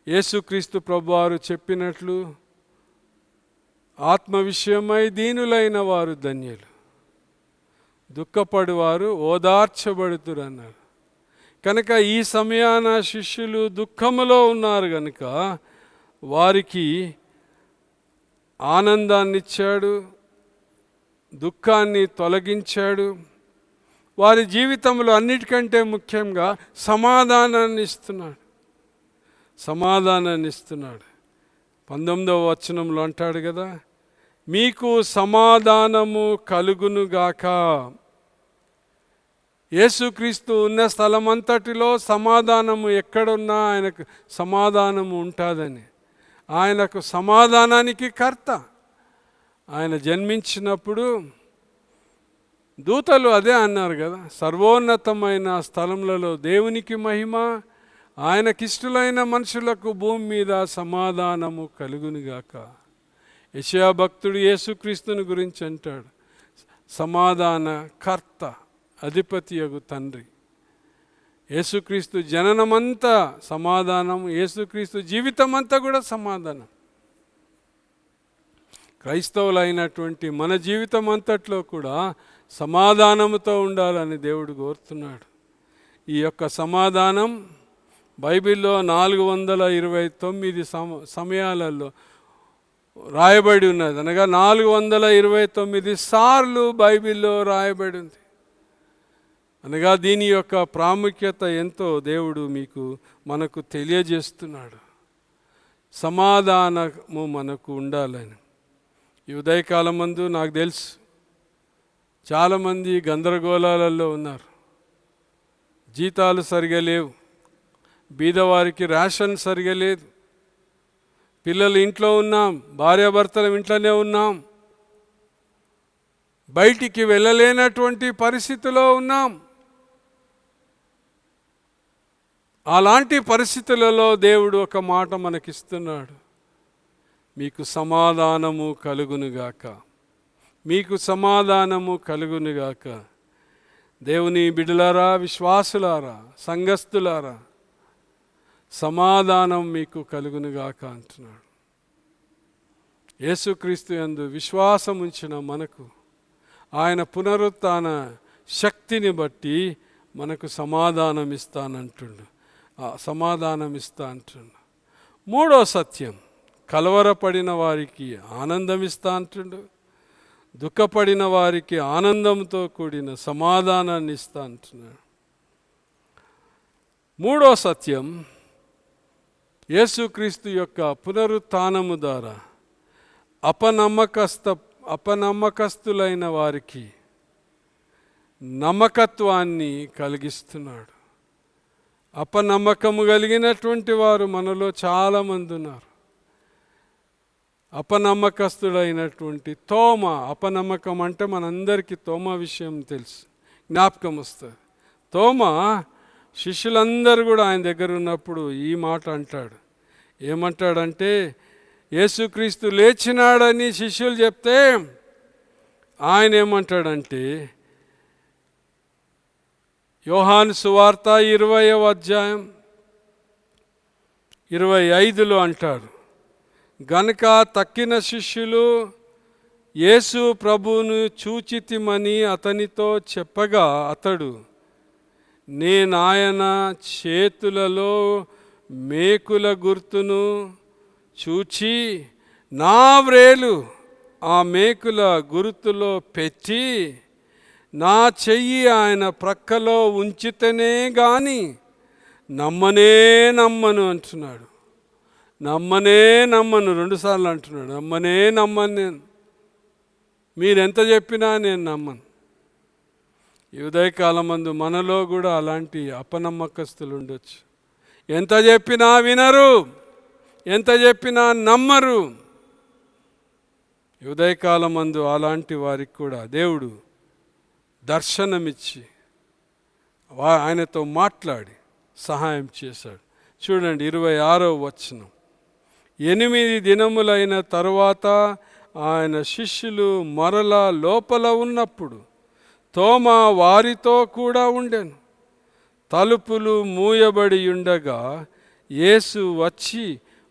S2: యేసుక్రీస్తు ప్రభువారు చెప్పినట్లు, ఆత్మ విషయమై దీనులైన వారు ధన్యులు, దుఃఖపడువారు ఓదార్చబడుతురన్నారు. కనుక ఈ సమయాన శిష్యులు దుఃఖములో ఉన్నారు కనుక వారికి ఆనందాన్ని ఇచ్చాడు, దుఃఖాన్ని తొలగించాడు. వారి జీవితంలో అన్నిటికంటే ముఖ్యంగా సమాధానాన్ని ఇస్తున్నాడు. 19వ వచనంలో అంటాడు కదా, మీకు సమాధానము కలుగునుగాక. యేసుక్రీస్తు ఉన్న స్థలమంతటిలో సమాధానము ఎక్కడున్నా ఆయనకు సమాధానము ఉంటుందని. ఆయనకు సమాధానానికి కర్త. ఆయన జన్మించినప్పుడు దూతలు అదే అన్నారు కదా, సర్వోన్నతమైన స్థలములలో దేవునికి మహిమ, ఆయనకిష్టులైన మనుషులకు భూమి మీద సమాధానము కలుగునుగాక. యెషయా భక్తుడు యేసుక్రీస్తుని గురించి అంటాడు, సమాధాన కర్త, అధిపతియగు తండ్రి. యేసుక్రీస్తు జననమంతా సమాధానం, యేసుక్రీస్తు జీవితం అంతా కూడా సమాధానం. క్రైస్తవులైనటువంటి మన జీవితం అంతట్లో కూడా సమాధానముతో ఉండాలని దేవుడు కోరుతున్నాడు. ఈ యొక్క సమాధానం బైబిల్లో 429 సమయాలలో రాయబడి ఉన్నది. అనగా 429 సార్లు బైబిల్లో రాయబడి ఉంది. అనగా దీని యొక్క ప్రాముఖ్యత ఎంతో దేవుడు మనకు తెలియజేస్తున్నాడు. సమాధానము మనకు ఉండాలని. ఈ ఉదయకాలం మందు నాకు తెలుసు చాలామంది గందరగోళాలలో ఉన్నారు. జీతాలు సరిగా లేవు, బీదవారికి రేషన్ సరిగా లేదు, పిల్లలు ఇంట్లో ఉన్నాం, భార్యాభర్తలు ఇంట్లోనే ఉన్నాం, బయటికి వెళ్ళలేనటువంటి పరిస్థితిలో ఉన్నాం. అలాంటి పరిస్థితులలో దేవుడు ఒక మాట మనకిస్తున్నాడు, మీకు సమాధానము కలుగునుగాక, మీకు సమాధానము కలుగునుగాక. దేవుని బిడ్డలారా, విశ్వాసులారా, సంఘస్థులారా, సమాధానం మీకు కలుగునుగాక అంటున్నాడు. యేసుక్రీస్తు యందు విశ్వాసం ఉంచిన మనకు ఆయన పునరుత్థాన శక్తిని బట్టి మనకు సమాధానం ఇస్తా అంటుండు. మూడో సత్యం, కలవరపడిన వారికి ఆనందం ఇస్తా అంటుండు, దుఃఖపడిన వారికి ఆనందంతో కూడిన సమాధానాన్ని ఇస్తా అంటున్నాడు. మూడో సత్యం, యేసుక్రీస్తు యొక్క పునరుత్థానము ద్వారా అపనమ్మకస్తులైన వారికి నమ్మకత్వాన్ని కలిగిస్తున్నాడు. అపనమ్మకము కలిగినటువంటి వారు మనలో చాలామంది ఉన్నారు. అపనమ్మకస్తుడైనటువంటి తోమ, అపనమ్మకం అంటే మనందరికీ తోమ విషయం తెలుసు, జ్ఞాపకం వస్తుంది. తోమ శిష్యులందరూ కూడా ఆయన దగ్గర ఉన్నప్పుడు ఈ మాట అంటాడు. ఏమంటాడంటే, యేసుక్రీస్తు లేచినాడని శిష్యులు చెప్తే ఆయన ఏమంటాడంటే, యోహాను సువార్త 20వ అధ్యాయం 25లో అంటాడు, గనుక తక్కిన శిష్యులు యేసు ప్రభువును చూచితిమని అతనితో చెప్పగా అతడు, నేనాయన చేతులలో మేకుల గుర్తును చూచి నా వ్రేలు ఆ మేకుల గుర్తులో పెట్టి నా చెయ్యి ఆయన ప్రక్కలో ఉంచితేనే గాని నమ్మను అంటున్నాడు. నమ్మను 2 సార్లు అంటున్నాడు. నమ్మను నేను, మీరెంత చెప్పినా నేను నమ్మను. ఈ ఉదయకాలమందు మనలో కూడా అలాంటి అపనమ్మకస్తులు ఉండొచ్చు. ఎంత చెప్పినా వినరు, ఎంత చెప్పినా నమ్మరు. ఈ ఉదయకాలమందు అలాంటి వారికి కూడా దేవుడు దర్శనమిచ్చి ఆయనతో మాట్లాడి సహాయం చేశాడు. చూడండి 26వ వచనం. 8 దినములైన తరువాత ఆయన శిష్యులు మరలా లోపల ఉన్నప్పుడు తోమా వారితో కూడా ఉండెను. తలుపులు మూయబడి ఉండగా యేసు వచ్చి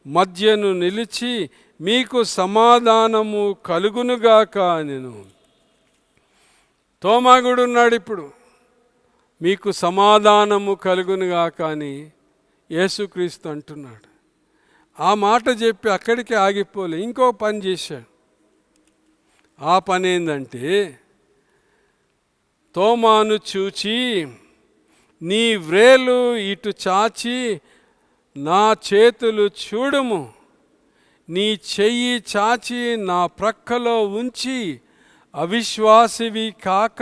S2: మధ్యను నిలిచి, మీకు సమాధానము కలుగునుగాక అనెను. తోమా కూడా ఉన్నాడు ఇప్పుడు. మీకు సమాధానము కలుగునుగాక అని యేసుక్రీస్తు అంటున్నాడు. ఆ మాట చెప్పి అక్కడికి ఆగిపోలే, ఇంకో పని చేశాడు. ఆ పని ఏంటంటే, తోమాను చూచి, నీ వ్రేలు ఇటు చాచి నా చేతులు చూడుము, నీ చెయ్యి చాచి నా ప్రక్కలో ఉంచి అవిశ్వాసివి కాక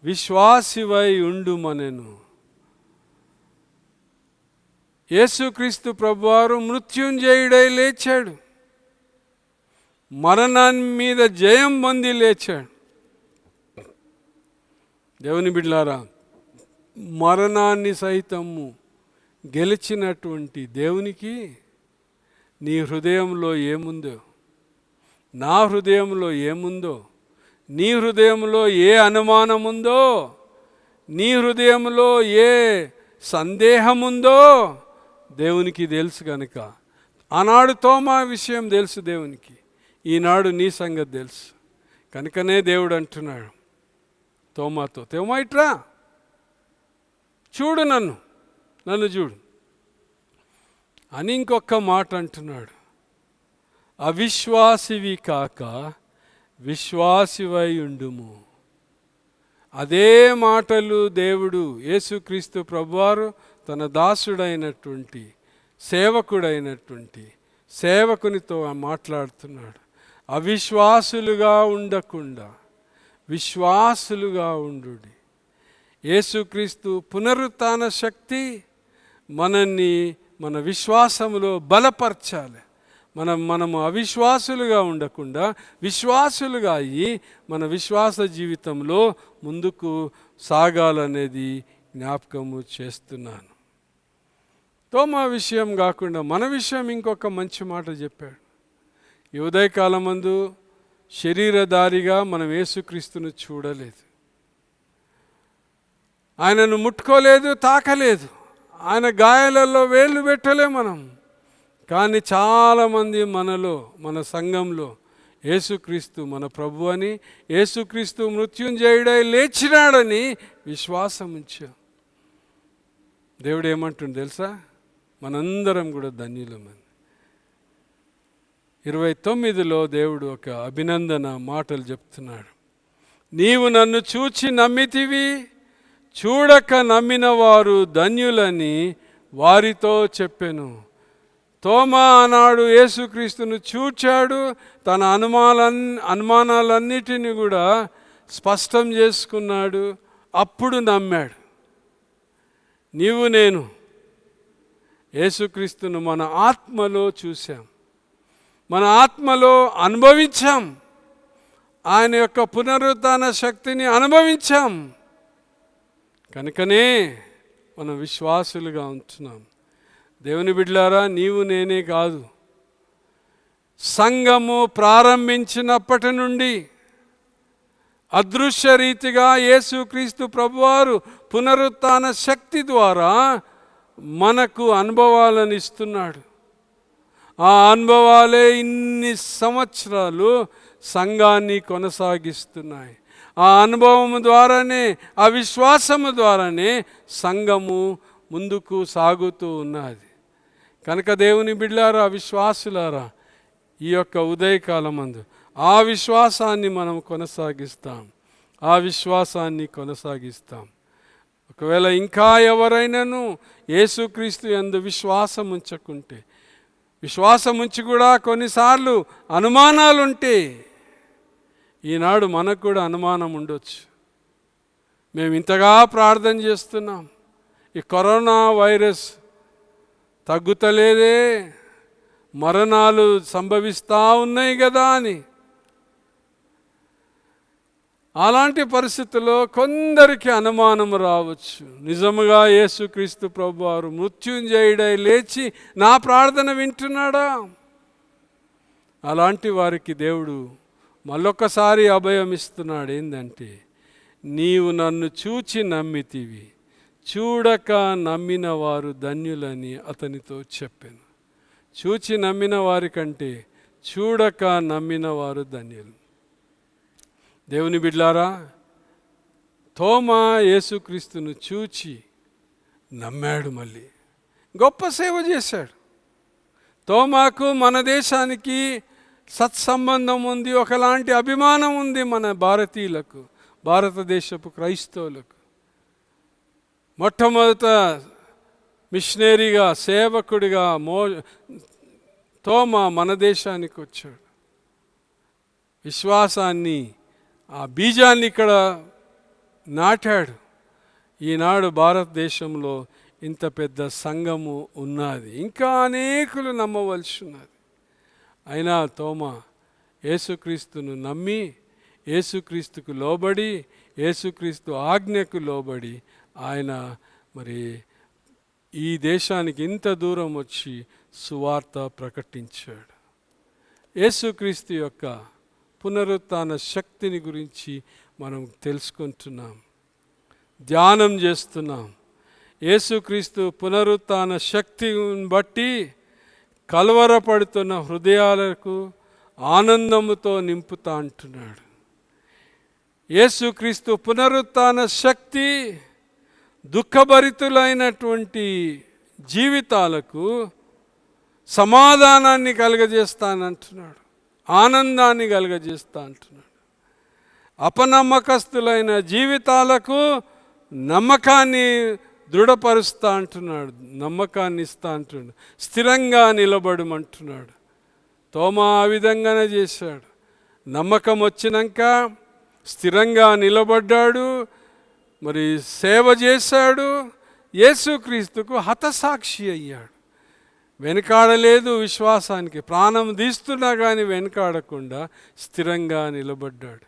S2: విశ్వాసివై ఉండుమనెను. యేసుక్రీస్తు ప్రభువారు మృత్యుంజయుడై లేచాడు. మరణాన్ని మీద జయం పొంది లేచాడు. దేవుని బిడ్డలారా, మరణాన్ని సైతము గెలిచినటువంటి దేవునికి నీ హృదయంలో ఏముందో, నా హృదయంలో ఏముందో, నీ హృదయంలో ఏ అనుమానం ఉందో, నీ హృదయంలో ఏ సందేహం ఉందో దేవునికి తెలుసు. కనుక ఆనాడు తోమా విషయం తెలుసు దేవునికి, ఈనాడు నీ సంగతి తెలుసు. కనుకనే దేవుడు అంటున్నాడు తోమాతో, తోమా ఇట్రా, చూడు నన్ను చూడు అని ఇంకొక మాట అంటున్నాడు. అవిశ్వాసివి కాక విశ్వాసివై ఉండుము. అదే మాటలు దేవుడు యేసుక్రీస్తు ప్రభువారు తన దాసుడైనటువంటి సేవకుడైనటువంటి సేవకునితో మాట్లాడుతున్నాడు. అవిశ్వాసులుగా ఉండకుండా విశ్వాసులుగా ఉండు. యేసుక్రీస్తు పునరుత్థాన శక్తి మనల్ని మన విశ్వాసములో బలపరచాలి. మనము అవిశ్వాసులుగా ఉండకుండా విశ్వాసులుగా అయ్యి మన విశ్వాస జీవితంలో ముందుకు సాగాలనేది జ్ఞాపకము చేస్తున్నాను. తోమా విషయం కాకుండా మన విషయం ఇంకొక మంచి మాట చెప్పాడు. ఈ ఉదయకాలమందు శరీరధారిగా మనం యేసుక్రీస్తును చూడలేదు, ఆయనను ముట్టుకోలేదు, తాకలేదు, ఆయన గాయాలలో వేళ్ళు పెట్టలే మనం. కానీ చాలామంది మనలో, మన సంఘంలో యేసుక్రీస్తు మన ప్రభు అని, యేసుక్రీస్తు మృత్యుంజయుడై లేచినాడని విశ్వాసం ఉంచాం. దేవుడు ఏమంటుంది తెలుసా? మనందరం కూడా ధన్యులమని. 29లో దేవుడు ఒక అభినందన మాటలు చెప్తున్నాడు. నీవు నన్ను చూచి నమ్మితివి, చూడక నమ్మిన వారు ధన్యులని వారితో చెప్పెను. తోమా ఆనాడు యేసుక్రీస్తును చూచాడు, తన అనుమానాలన్నిటిని కూడా స్పష్టం చేసుకున్నాడు, అప్పుడు నమ్మాడు. నీవు నేను యేసుక్రీస్తును మన ఆత్మలో చూసాం, మన ఆత్మలో అనుభవించాం, ఆయన యొక్క పునరుత్థాన శక్తిని అనుభవించాం. కనుకనే మనం విశ్వాసులుగా ఉంటున్నాం. దేవుని బిడ్డలారా, నీవు నేనే కాదు, సంఘము ప్రారంభించినప్పటి నుండి అదృశ్య రీతిగా యేసుక్రీస్తు ప్రభువారు పునరుత్థాన శక్తి ద్వారా మనకు అనుభవాలను ఇస్తున్నాడు. ఆ అనుభవాలే ఇన్ని సంవత్సరాలు సంఘాన్ని కొనసాగిస్తున్నాయి. ఆ అనుభవం ద్వారానే, ఆ విశ్వాసము ద్వారానే సంఘము ముందుకు సాగుతూ ఉన్నది. కనుక దేవుని బిడ్డలారా, విశ్వాసులారా, ఈ యొక్క ఉదయకాలమందు ఆ విశ్వాసాన్ని మనం కొనసాగిస్తాం, ఆ విశ్వాసాన్ని కొనసాగిస్తాం. ఒకవేళ ఇంకా ఎవరైనాను యేసుక్రీస్తు యందు విశ్వాసం ఉంచకుంటే, విశ్వాసం ఉంచి కూడా కొన్నిసార్లు అనుమానాలుంటే, ఈనాడు మనకు కూడా అనుమానం ఉండొచ్చు. మేము ఇంతగా ప్రార్థన చేస్తున్నాం, ఈ కరోనా వైరస్ తగ్గుతలేదే, మరణాలు సంభవిస్తూ ఉన్నాయి కదా అని. అలాంటి పరిస్థితుల్లో కొందరికి అనుమానం రావచ్చు, నిజముగా యేసుక్రీస్తు ప్రభువారు మృత్యుంజయుడై లేచి నా ప్రార్థన వింటున్నాడా? అలాంటి వారికి దేవుడు మళ్ళొక్కసారి అభయం ఇస్తున్నాడు. ఏంటంటే, నీవు నన్ను చూచి నమ్మితివి, చూడక నమ్మిన వారు ధన్యులని అతనితో చెప్పాను. చూచి నమ్మిన వారి కంటే చూడక నమ్మిన వారు ధన్యులు. దేవుని బిడ్లారా, తోమా యేసుక్రీస్తును చూచి నమ్మాడు, మళ్ళీ గొప్ప సేవ చేశాడు. తోమాకు మన దేశానికి సత్సంబంధం ఉంది, ఒకలాంటి అభిమానం ఉంది మన భారతీయులకు, భారతదేశపు క్రైస్తవులకు. మొట్టమొదట మిషనరీగా, సేవకుడిగా తోమా మన దేశానికి వచ్చాడు. విశ్వాసాన్ని, ఆ బీజాన్ని ఇక్కడ నాటాడు. ఈనాడు భారతదేశంలో ఇంత పెద్ద సంఘము ఉన్నది, ఇంకా అనేకులు నమ్మవలసి ఉన్నది. అయినా తోమా యేసుక్రీస్తును నమ్మి, యేసుక్రీస్తుకు లోబడి, యేసుక్రీస్తు ఆజ్ఞకు లోబడి ఆయన మరి ఈ దేశానికి ఇంత దూరం వచ్చి సువార్త ప్రకటించాడు. యేసుక్రీస్తు యొక్క పునరుత్థాన శక్తిని గురించి మనం తెలుసుకుంటున్నాం, ధ్యానం చేస్తున్నాం. యేసుక్రీస్తు పునరుత్థాన శక్తిని బట్టి కలవరపడుతున్న హృదయాలకు ఆనందముతో నింపుతా అంటున్నాడు. యేసుక్రీస్తు పునరుత్థాన శక్తి దుఃఖభరితులైనటువంటి జీవితాలకు సమాధానాన్ని కలుగజేస్తానంటున్నాడు, ఆనందాన్ని కలుగజేస్తా అంటున్నాడు. అపనమ్మకస్తులైన జీవితాలకు నమ్మకాన్ని దృఢపరుస్తా అంటున్నాడు, నమ్మకాన్ని ఇస్తా అంటున్నాడు, స్థిరంగా నిలబడమంటున్నాడు. తోమా ఆ విధంగానే చేశాడు. నమ్మకం వచ్చినాక స్థిరంగా నిలబడ్డాడు, మరి సేవ చేశాడు, యేసుక్రీస్తుకు హతసాక్షి అయ్యాడు. వెనకాడలేదు, విశ్వాసానికి ప్రాణం తీస్తున్నా కానీ వెనకాడకుండా స్థిరంగా నిలబడ్డాడు.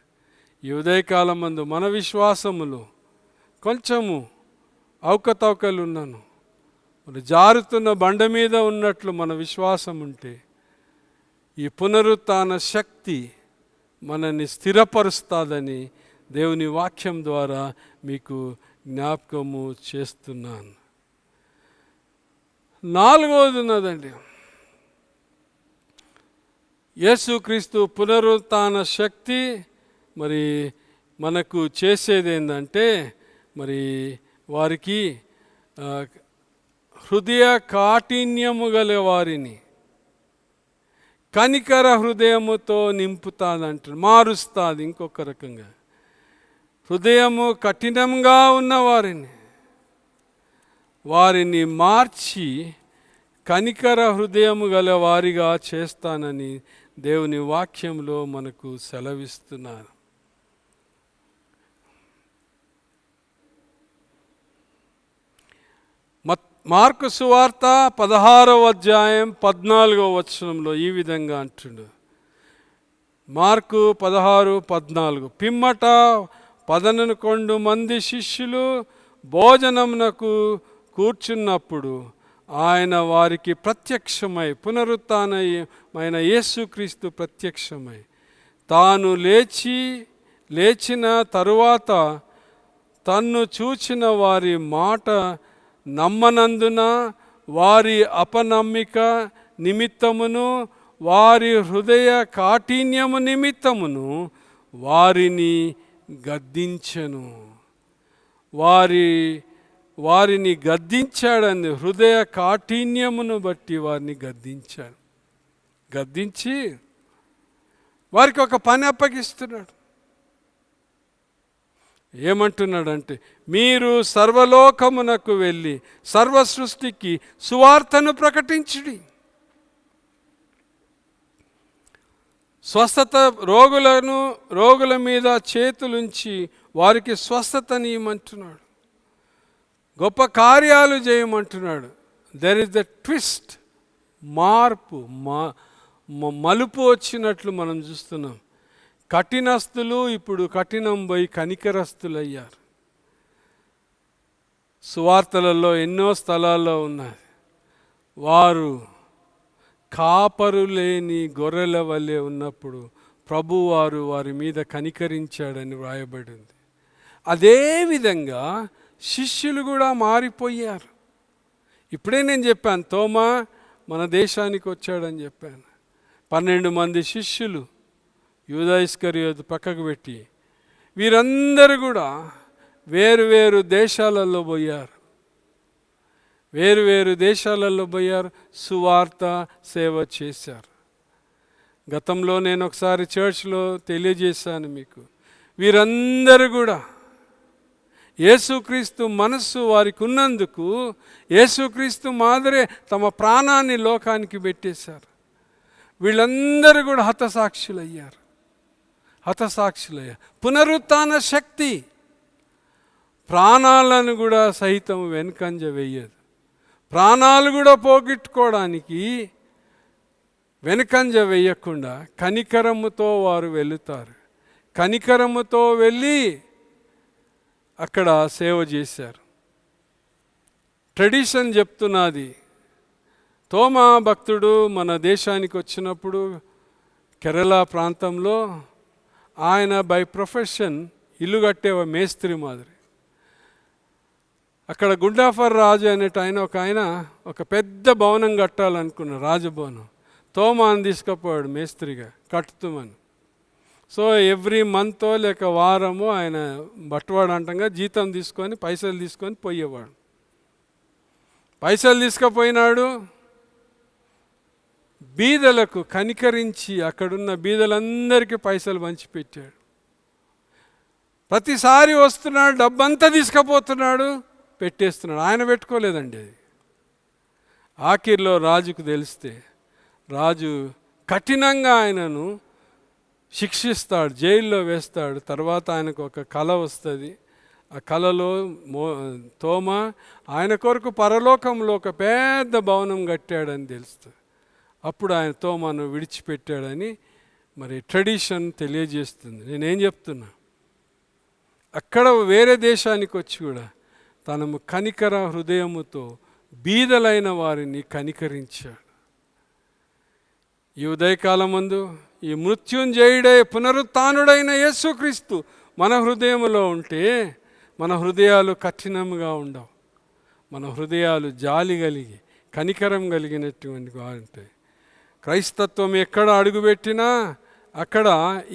S2: ఈ ఉదయకాలం మందు మన విశ్వాసములో కొంచెము అవకతవకలున్నాను, మరి జారుతున్న బండ మీద ఉన్నట్లు మన విశ్వాసం ఉంటే ఈ పునరుత్థాన శక్తి మనల్ని స్థిరపరుస్తుందని దేవుని వాక్యం ద్వారా మీకు జ్ఞాపకము చేస్తున్నాను. నాలుగవది ఉన్నదండి, యేసుక్రీస్తు పునరుత్థాన శక్తి మరి మనకు చేసేది ఏంటంటే, మరి వారికి హృదయ కాఠిన్యము గల వారిని కనికర హృదయముతో నింపుతాదంటారు, మారుస్తుంది. ఇంకొక రకంగా హృదయము కఠినంగా ఉన్న వారిని మార్చి కనికర హృదయము గల వారిగా చేస్తానని దేవుని వాక్యంలో మనకు సెలవిస్తున్నారు. మార్కు సువార్త 16వ అధ్యాయం 14వ వచనంలో ఈ విధంగా అంటుడు. మార్కు 16:14 పిమ్మట 11 మంది శిష్యులు భోజనమునకు కూర్చున్నప్పుడు ఆయన వారికి ప్రత్యక్షమై, పునరుత్థానమైన యేసుక్రీస్తు ప్రత్యక్షమై, తాను లేచిన తరువాత తన్ను చూచిన వారి మాట నమ్మనందున వారి అపనమ్మిక నిమిత్తమును వారి హృదయ కాఠిన్యము నిమిత్తమును వారిని గద్దించెను. వారిని గద్దించాడని, హృదయ కాఠిన్యమును బట్టి వారిని గద్దించాడు. గద్దించి వారికి ఒక పని అప్పగిస్తున్నాడు. ఏమంటున్నాడంటే, మీరు సర్వలోకమునకు వెళ్ళి సర్వ సృష్టికి సువార్తను ప్రకటించుడి. స్వస్థత రోగుల మీద చేతులుంచి వారికి స్వస్థతనియమంటున్నాడు, గొప్ప కార్యాలు చేయమంటున్నాడు. దెర్ ఇస్ ద ట్విస్ట్, మార్పు, మలుపు వచ్చినట్లు మనం చూస్తున్నాం. కఠినస్తులు ఇప్పుడు కఠినం పోయి కనికరస్తులయ్యారు. సువార్తలలో ఎన్నో స్థలాల్లో ఉన్నది. వారు కాపరు లేని గొర్రెల వలె ఉన్నప్పుడు ప్రభువారు వారి మీద కనికరించాడని వ్రాయబడింది. అదేవిధంగా శిష్యులు కూడా మారిపోయారు. ఇప్పుడే నేను చెప్పాను, తోమా మన దేశానికి వచ్చాడని చెప్పాను. 12 మంది శిష్యులు, యూదా ఇస్కరియోతు పక్కకు పెట్టి, వీరందరూ కూడా వేరు దేశాలలో పోయారు. వేరు దేశాలలో పోయారు, సువార్త సేవ చేశారు. గతంలో నేను ఒకసారి చర్చ్లో తెలియజేశాను మీకు. వీరందరూ కూడా యేసుక్రీస్తు మనస్సు వారికి ఉన్నందుకు యేసుక్రీస్తు మాదిరే తమ ప్రాణాన్ని లోకానికి పెట్టేశారు. వీళ్ళందరూ కూడా హతసాక్షులయ్యారు. పునరుత్థాన శక్తి ప్రాణాలను కూడా సైతం వెనుకంజ వేయదు. ప్రాణాలు కూడా పోగొట్టుకోవడానికి వెనుకంజ వేయకుండా కనికరముతో వారు వెళుతారు. కనికరముతో వెళ్ళి అక్కడ సేవ చేశారు. ట్రెడిషన్ చెప్తున్నది, తోమా భక్తుడు మన దేశానికి వచ్చినప్పుడు కేరళ ప్రాంతంలో ఆయన బై ప్రొఫెషన్ ఇల్లు కట్టే మేస్త్రి మాదిరి. అక్కడ గుండాఫర్ రాజు అనేట ఆయన ఒక పెద్ద భవనం కట్టాలనుకున్నాడు, రాజభవనం. తోమాను తీసుకుపోయాడు మేస్త్రిగా కట్టుతామని. సో ఎవ్రీ మంతో లేక వారము ఆయన బట్టవాడు అంటంగా జీతం తీసుకొని పైసలు తీసుకొని పోయేవాడు. పైసలు తీసుకుపోయినాడు. బీదలకు కనికరించి అక్కడున్న బీదలందరికీ పైసలు పంచిపెట్టాడు. ప్రతిసారి వస్తున్నాడు, డబ్బంతా తీసుకుపోతున్నాడు, పెట్టేస్తున్నాడు. ఆయన పెట్టుకోలేదండి అది. ఆఖిర్లో రాజుకు తెలిస్తే రాజు కఠినంగా ఆయనను శిక్షిస్తాడు, జైల్లో వేస్తాడు. తర్వాత ఆయనకు ఒక కళ వస్తుంది. ఆ కళలో తోమా ఆయన కొరకు పరలోకంలో ఒక పెద్ద భవనం కట్టాడని తెలుస్తుంది. అప్పుడు ఆయన తోమాను విడిచిపెట్టాడని మరి ట్రెడిషన్ తెలియజేస్తుంది. నేనేం చెప్తున్నా, అక్కడ వేరే దేశానికి వచ్చి కూడా తనము కనికర హృదయముతో బీదలైన వారిని కనికరించాడు. ఈ ఉదయకాలమందు ఈ మృత్యుంజయుడై పునరుత్థానుడైన యేసుక్రీస్తు మన హృదయంలో ఉంటే మన హృదయాలు కఠినంగా ఉండవు. మన హృదయాలు జాలి కలిగి కనికరం కలిగినటువంటి ఉంటాయి. క్రైస్తత్వం ఎక్కడ అడుగుపెట్టినా అక్కడ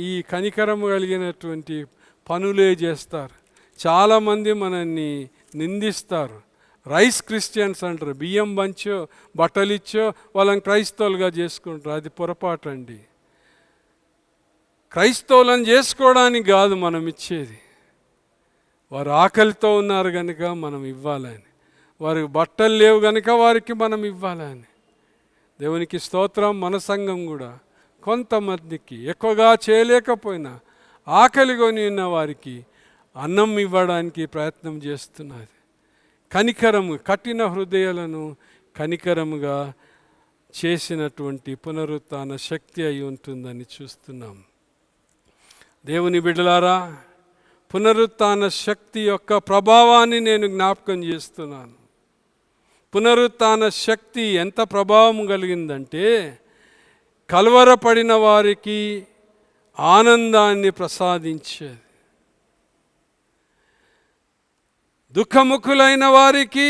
S2: ఈ కనికరం కలిగినటువంటి పనులే చేస్తారు. చాలామంది మనల్ని నిందిస్తారు. రైస్ క్రిస్టియన్స్ అంటారు. బియ్యం పంచో బట్టలు ఇచ్చో వాళ్ళని క్రైస్తవులుగా చేసుకుంటారు. అది పొరపాటు అండి. క్రైస్తవులను చేసుకోవడానికి కాదు మనం ఇచ్చేది. వారు ఆకలితో ఉన్నారు కనుక మనం ఇవ్వాలని, వారికి బట్టలు లేవు కనుక వారికి మనం ఇవ్వాలని. దేవునికి స్తోత్రం. మన సంఘం కూడా కొంతమందికి ఎక్కువగా చేయలేకపోయినా ఆకలి కొని ఉన్న వారికి అన్నం ఇవ్వడానికి ప్రయత్నం చేస్తున్నది. కనికరము, కఠిన హృదయాలను కనికరముగా చేసినటువంటి పునరుత్థాన శక్తి అయి ఉంటుందని చూస్తున్నాం. దేవుని బిడ్డలారా, పునరుత్థాన శక్తి యొక్క ప్రభావాన్ని నేను జ్ఞాపకం చేస్తున్నాను. పునరుత్థాన శక్తి ఎంత ప్రభావం కలిగిందంటే కలవరపడిన వారికి ఆనందాన్ని ప్రసాదించేది, దుఃఖముఖులైన వారికి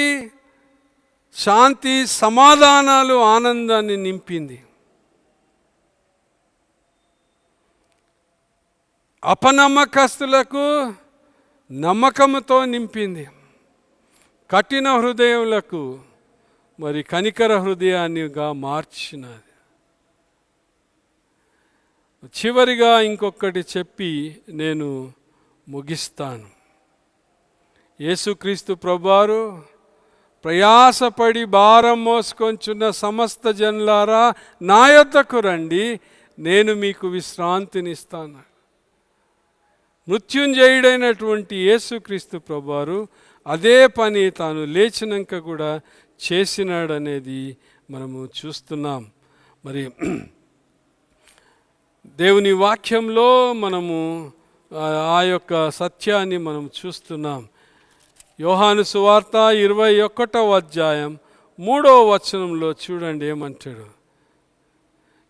S2: శాంతి సమాధానాలు ఆనందాన్ని నింపింది. అపనమ్మకస్తులకు నమ్మకముతో నింపింది. కఠిన హృదయములకు మరి కనికర హృదయాన్నిగా మార్చినది. చివరిగా ఇంకొకటి చెప్పి నేను ముగిస్తాను. యేసుక్రీస్తు ప్రభువారు ప్రయాసపడి భారం మోసుకొంచున్న సమస్త జనులారా నా యొద్దకు రండి, నేను మీకు విశ్రాంతినిస్తాను. మృత్యుంజయుడైనటువంటి యేసుక్రీస్తు ప్రభువారు అదే పని తాను లేచినాక కూడా చేసినాడనేది మనము చూస్తున్నాం. మరి దేవుని వాక్యంలో మనము ఆ యొక్క సత్యాన్ని మనం చూస్తున్నాం. యోహాను సువార్త 21వ అధ్యాయం 3వ వచనంలో చూడండి ఏమంటాడు.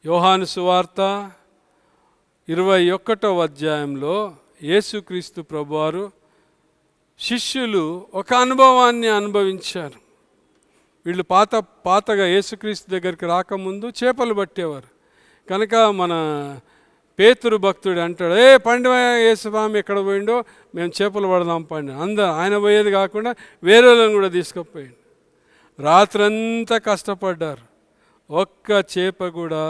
S2: యోహాను సువార్త 21వ అధ్యాయంలో యేసుక్రీస్తు ప్రభువారు శిష్యులు ఒక అనుభవాన్ని అనుభవించారు. వీళ్ళు పాతగా యేసుక్రీస్తు దగ్గరికి రాకముందు చేపలు పట్టేవారు కనుక మన పేతురు భక్తుడు అంటాడు, పండి యేసుస్వామి ఎక్కడ పోయిండో మేము చేపలు పడదాం పండి. ఆయన పోయేది కాకుండా వేరే వాళ్ళని కూడా తీసుకుపోయిండు. రాత్రంతా కష్టపడ్డారు, ఒక్క చేప కూడా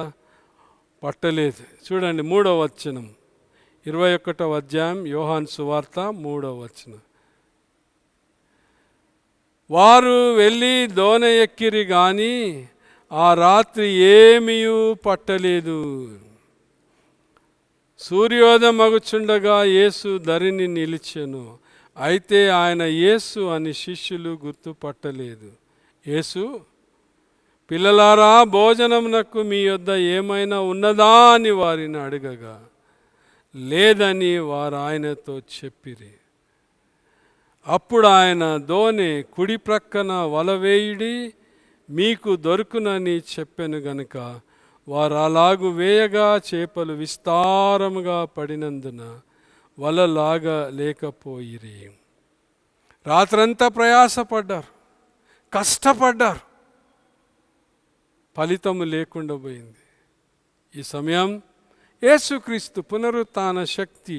S2: పట్టలేదు. చూడండి 3వ వచనం, 21వ అధ్యాయం యోహాను సువార్త 3వ వచనం. వారు వెళ్ళి దోణ ఎక్కిరి కానీ ఆ రాత్రి ఏమీ పట్టలేదు. సూర్యోదయమగుచుండగా యేసు ధరిని నిలిచెను. అయితే ఆయన యేసు అని శిష్యులు గుర్తుపట్టలేదు. యేసు, పిల్లలారా, భోజనమునకు మీ యొద్ద ఏమైనా ఉన్నదా అని వారిని అడగగా లేదని వారు ఆయనతో చెప్పిరి. అప్పుడు ఆయన దోణి కుడి ప్రక్కన వలవేయుడి మీకు దొరుకునని చెప్పెను గనుక వారు అలాగు వేయగా చేపలు విస్తారముగా పడినందున వలలాగా లేకపోయిరి. రాత్రంతా ప్రయాసపడ్డారు, కష్టపడ్డారు, ఫలితము లేకుండా పోయింది. ఈ సమయం యేసుక్రీస్తు పునరుత్థాన శక్తి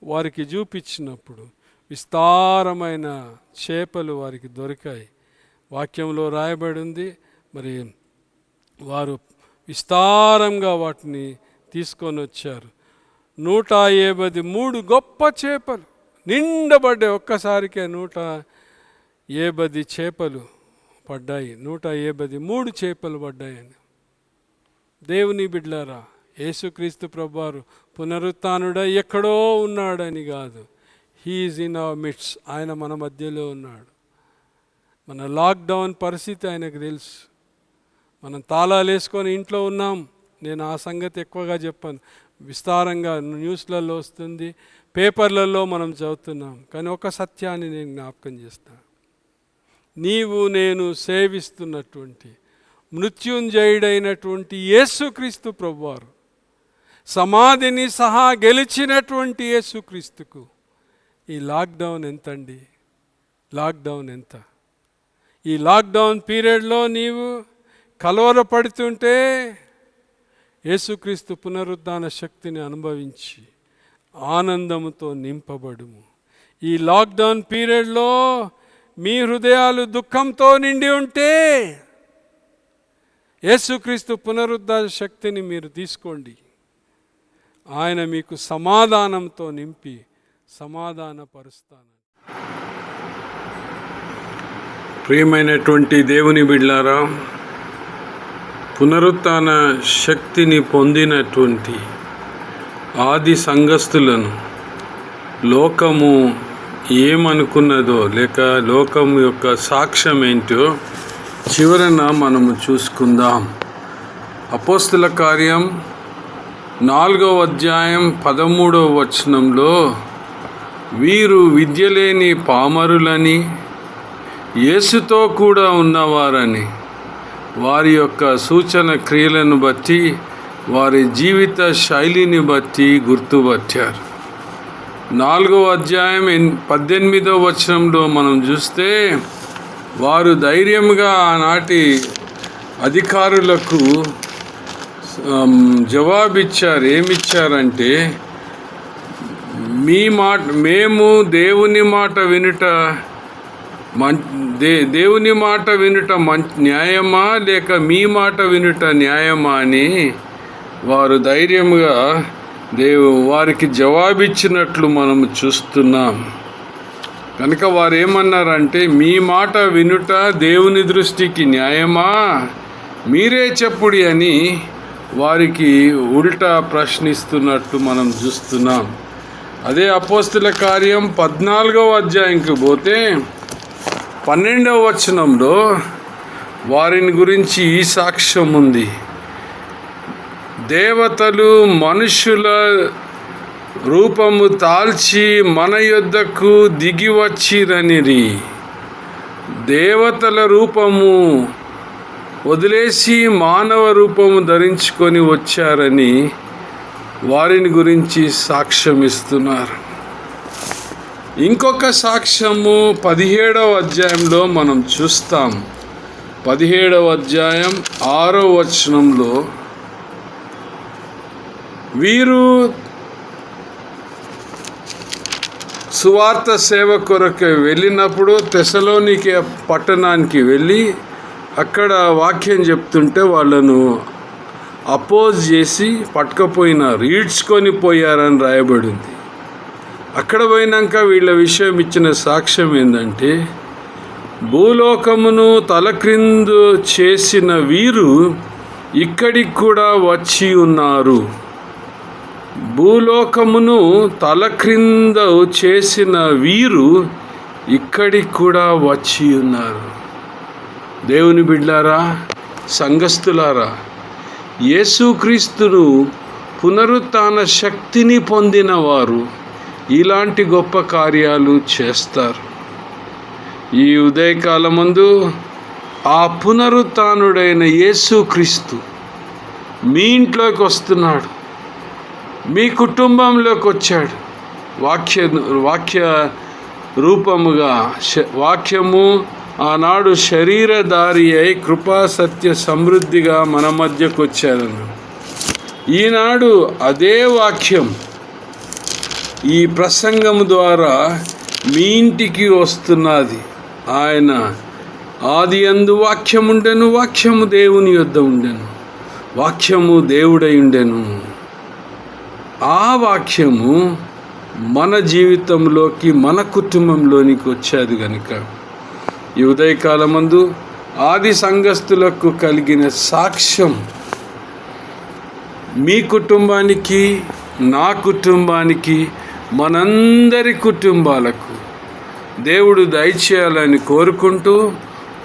S2: వారికి చూపించినప్పుడు విస్తారమైన చేపలు వారికి దొరికాయి. వాక్యంలో రాయబడి ఉంది. మరి వారు విస్తారంగా వాటిని తీసుకొని వచ్చారు. 153 గొప్ప చేపలు నిండబడ్డాయి. ఒక్కసారికే 150 చేపలు పడ్డాయి. 153 చేపలు పడ్డాయని. దేవుని బిడ్డలారా, యేసుక్రీస్తు ప్రభువారు పునరుత్థానుడై ఎక్కడో ఉన్నాడని కాదు, హీఈస్ ఇన్ అవర్ మిడ్స్. ఆయన మన మధ్యలో ఉన్నాడు. మన లాక్డౌన్ పరిస్థితి ఆయనకు తెలుసు. మనం తాళాలు వేసుకొని ఇంట్లో ఉన్నాం. నేను ఆ సంగతి ఎక్కువగా చెప్పాను, విస్తారంగా న్యూస్లలో వస్తుంది, పేపర్లలో మనం చదువుతున్నాం. కానీ ఒక సత్యాన్ని నేను జ్ఞాపకం చేస్తాను. నీవు నేను సేవిస్తున్నటువంటి మృత్యుంజయుడైనటువంటి యేసుక్రీస్తు ప్రభువారు, సమాధిని సహా గెలిచినటువంటి యేసుక్రీస్తుకు ఈ లాక్డౌన్ ఎంతండి? లాక్డౌన్ ఎంత? ఈ లాక్డౌన్ పీరియడ్లో నీవు కలవరపడుతుంటే యేసుక్రీస్తు పునరుద్ధాన శక్తిని అనుభవించి ఆనందముతో నింపబడుము. ఈ లాక్డౌన్ పీరియడ్లో మీ హృదయాలు దుఃఖంతో నిండి ఉంటే యేసుక్రీస్తు పునరుద్ధాన శక్తిని మీరు తీసుకోండి. ఆయన మీకు సమాధానంతో నింపి సమాధానపరుస్తాను. ప్రియమైనటువంటి దేవుని బిడ్డలారా, పునరుత్థాన శక్తిని పొందినటువంటి ఆది సంఘస్థులను లోకము ఏమనుకున్నదో లేక లోకం యొక్క సాక్ష్యం ఏంటో చివరన మనము చూసుకుందాం. అపోస్తుల కార్యం 4వ అధ్యాయం 13వ వచనంలో వీరు విద్యలేని పామరులని, యేసుతో కూడా ఉన్నవారని వారి యొక్క సూచన క్రియలను బట్టి, వారి జీవిత శైలిని బట్టి గుర్తుపట్టారు. 4వ అధ్యాయం 18వ వచనంలో మనం చూస్తే వారు ధైర్యంగా ఆనాటి అధికారులకు జవాబిచ్చారు. ఏమిచ్చారంటే, మేము దేవుని మాట వినుట న్యాయమా లేక మీ మాట వినుట న్యాయమా అని వారు ధైర్యంగా వారికి జవాబిచ్చినట్లు మనం చూస్తున్నాం. కనుక వారు ఏమన్నారంటే, మీ మాట వినుట దేవుని దృష్టికి న్యాయమా, మీరే చెప్పుడి అని వారికి ఉల్టా ప్రశ్నిస్తున్నట్టు మనం చూస్తున్నాం. అదే అపోస్తుల కార్యం 14వ అధ్యాయంకి పోతే 12వ వచనంలో వారిని గురించి ఈ సాక్ష్యం ఉంది. దేవతలు మనుషుల రూపము తాల్చి మన యొద్దకు దిగి వచ్చిరనిరి. దేవతల రూపము వదిలేసి మానవ రూపము ధరించుకొని వచ్చారని వారిని గురించి సాక్ష్యం ఇస్తున్నారు. ఇంకొక సాక్ష్యము 17వ అధ్యాయంలో మనం చూస్తాం. 17వ అధ్యాయం 6వ వచనంలో వీరు సువార్త సేవ కొరకు వెళ్ళినప్పుడు తెసలోనికే పట్టణానికి వెళ్ళి అక్కడ వాక్యం చెప్తుంటే వాళ్ళను అపోజ్ చేసి పట్టుకపోయినారు, ఈడ్చుకొని పోయారని రాయబడింది. అక్కడ పోయినాక వీళ్ళ విషయం ఇచ్చిన సాక్ష్యం ఏంటంటే, భూలోకమును తలక్రిందు చేసిన వీరు ఇక్కడికి కూడా వచ్చి ఉన్నారు. భూలోకమును తలక్రింద చేసిన వీరు ఇక్కడికి కూడా వచ్చి ఉన్నారు. దేవుని బిడ్డలారా, సంఘస్థులారా, యేసుక్రీస్తును పునరుత్థాన శక్తిని పొందిన వారు ఇలాంటి గొప్ప కార్యాలు చేస్తారు. ఈ ఉదయకాలమందు ఆ పునరుత్థానుడైన యేసుక్రీస్తు మీ ఇంట్లోకి వస్తున్నాడు, మీ కుటుంబంలోకి వచ్చాడు. వాక్య రూపముగా వాక్యము ఆనాడు శరీరధారి అయి కృపా సత్య సమృద్ధిగా మన మధ్యకు వచ్చారని, ఈనాడు అదే వాక్యం ఈ ప్రసంగం ద్వారా మీ ఇంటికి వస్తున్నది. ఆయన ఆది యందు వాక్యముండెను, వాక్యము దేవుని యొద్ద ఉండెను, వాక్యము దేవుడై ఉండెను. ఆ వాక్యము మన జీవితంలోకి, మన కుటుంబంలోనికి వచ్చేది కనుక ఈ ఉదయకాలమందు ఆది సంఘస్థులకు కలిగిన సాక్ష్యం మీ కుటుంబానికి, నా కుటుంబానికి, మనందరి కుటుంబాలకు దేవుడు దయచేయాలని కోరుకుంటూ,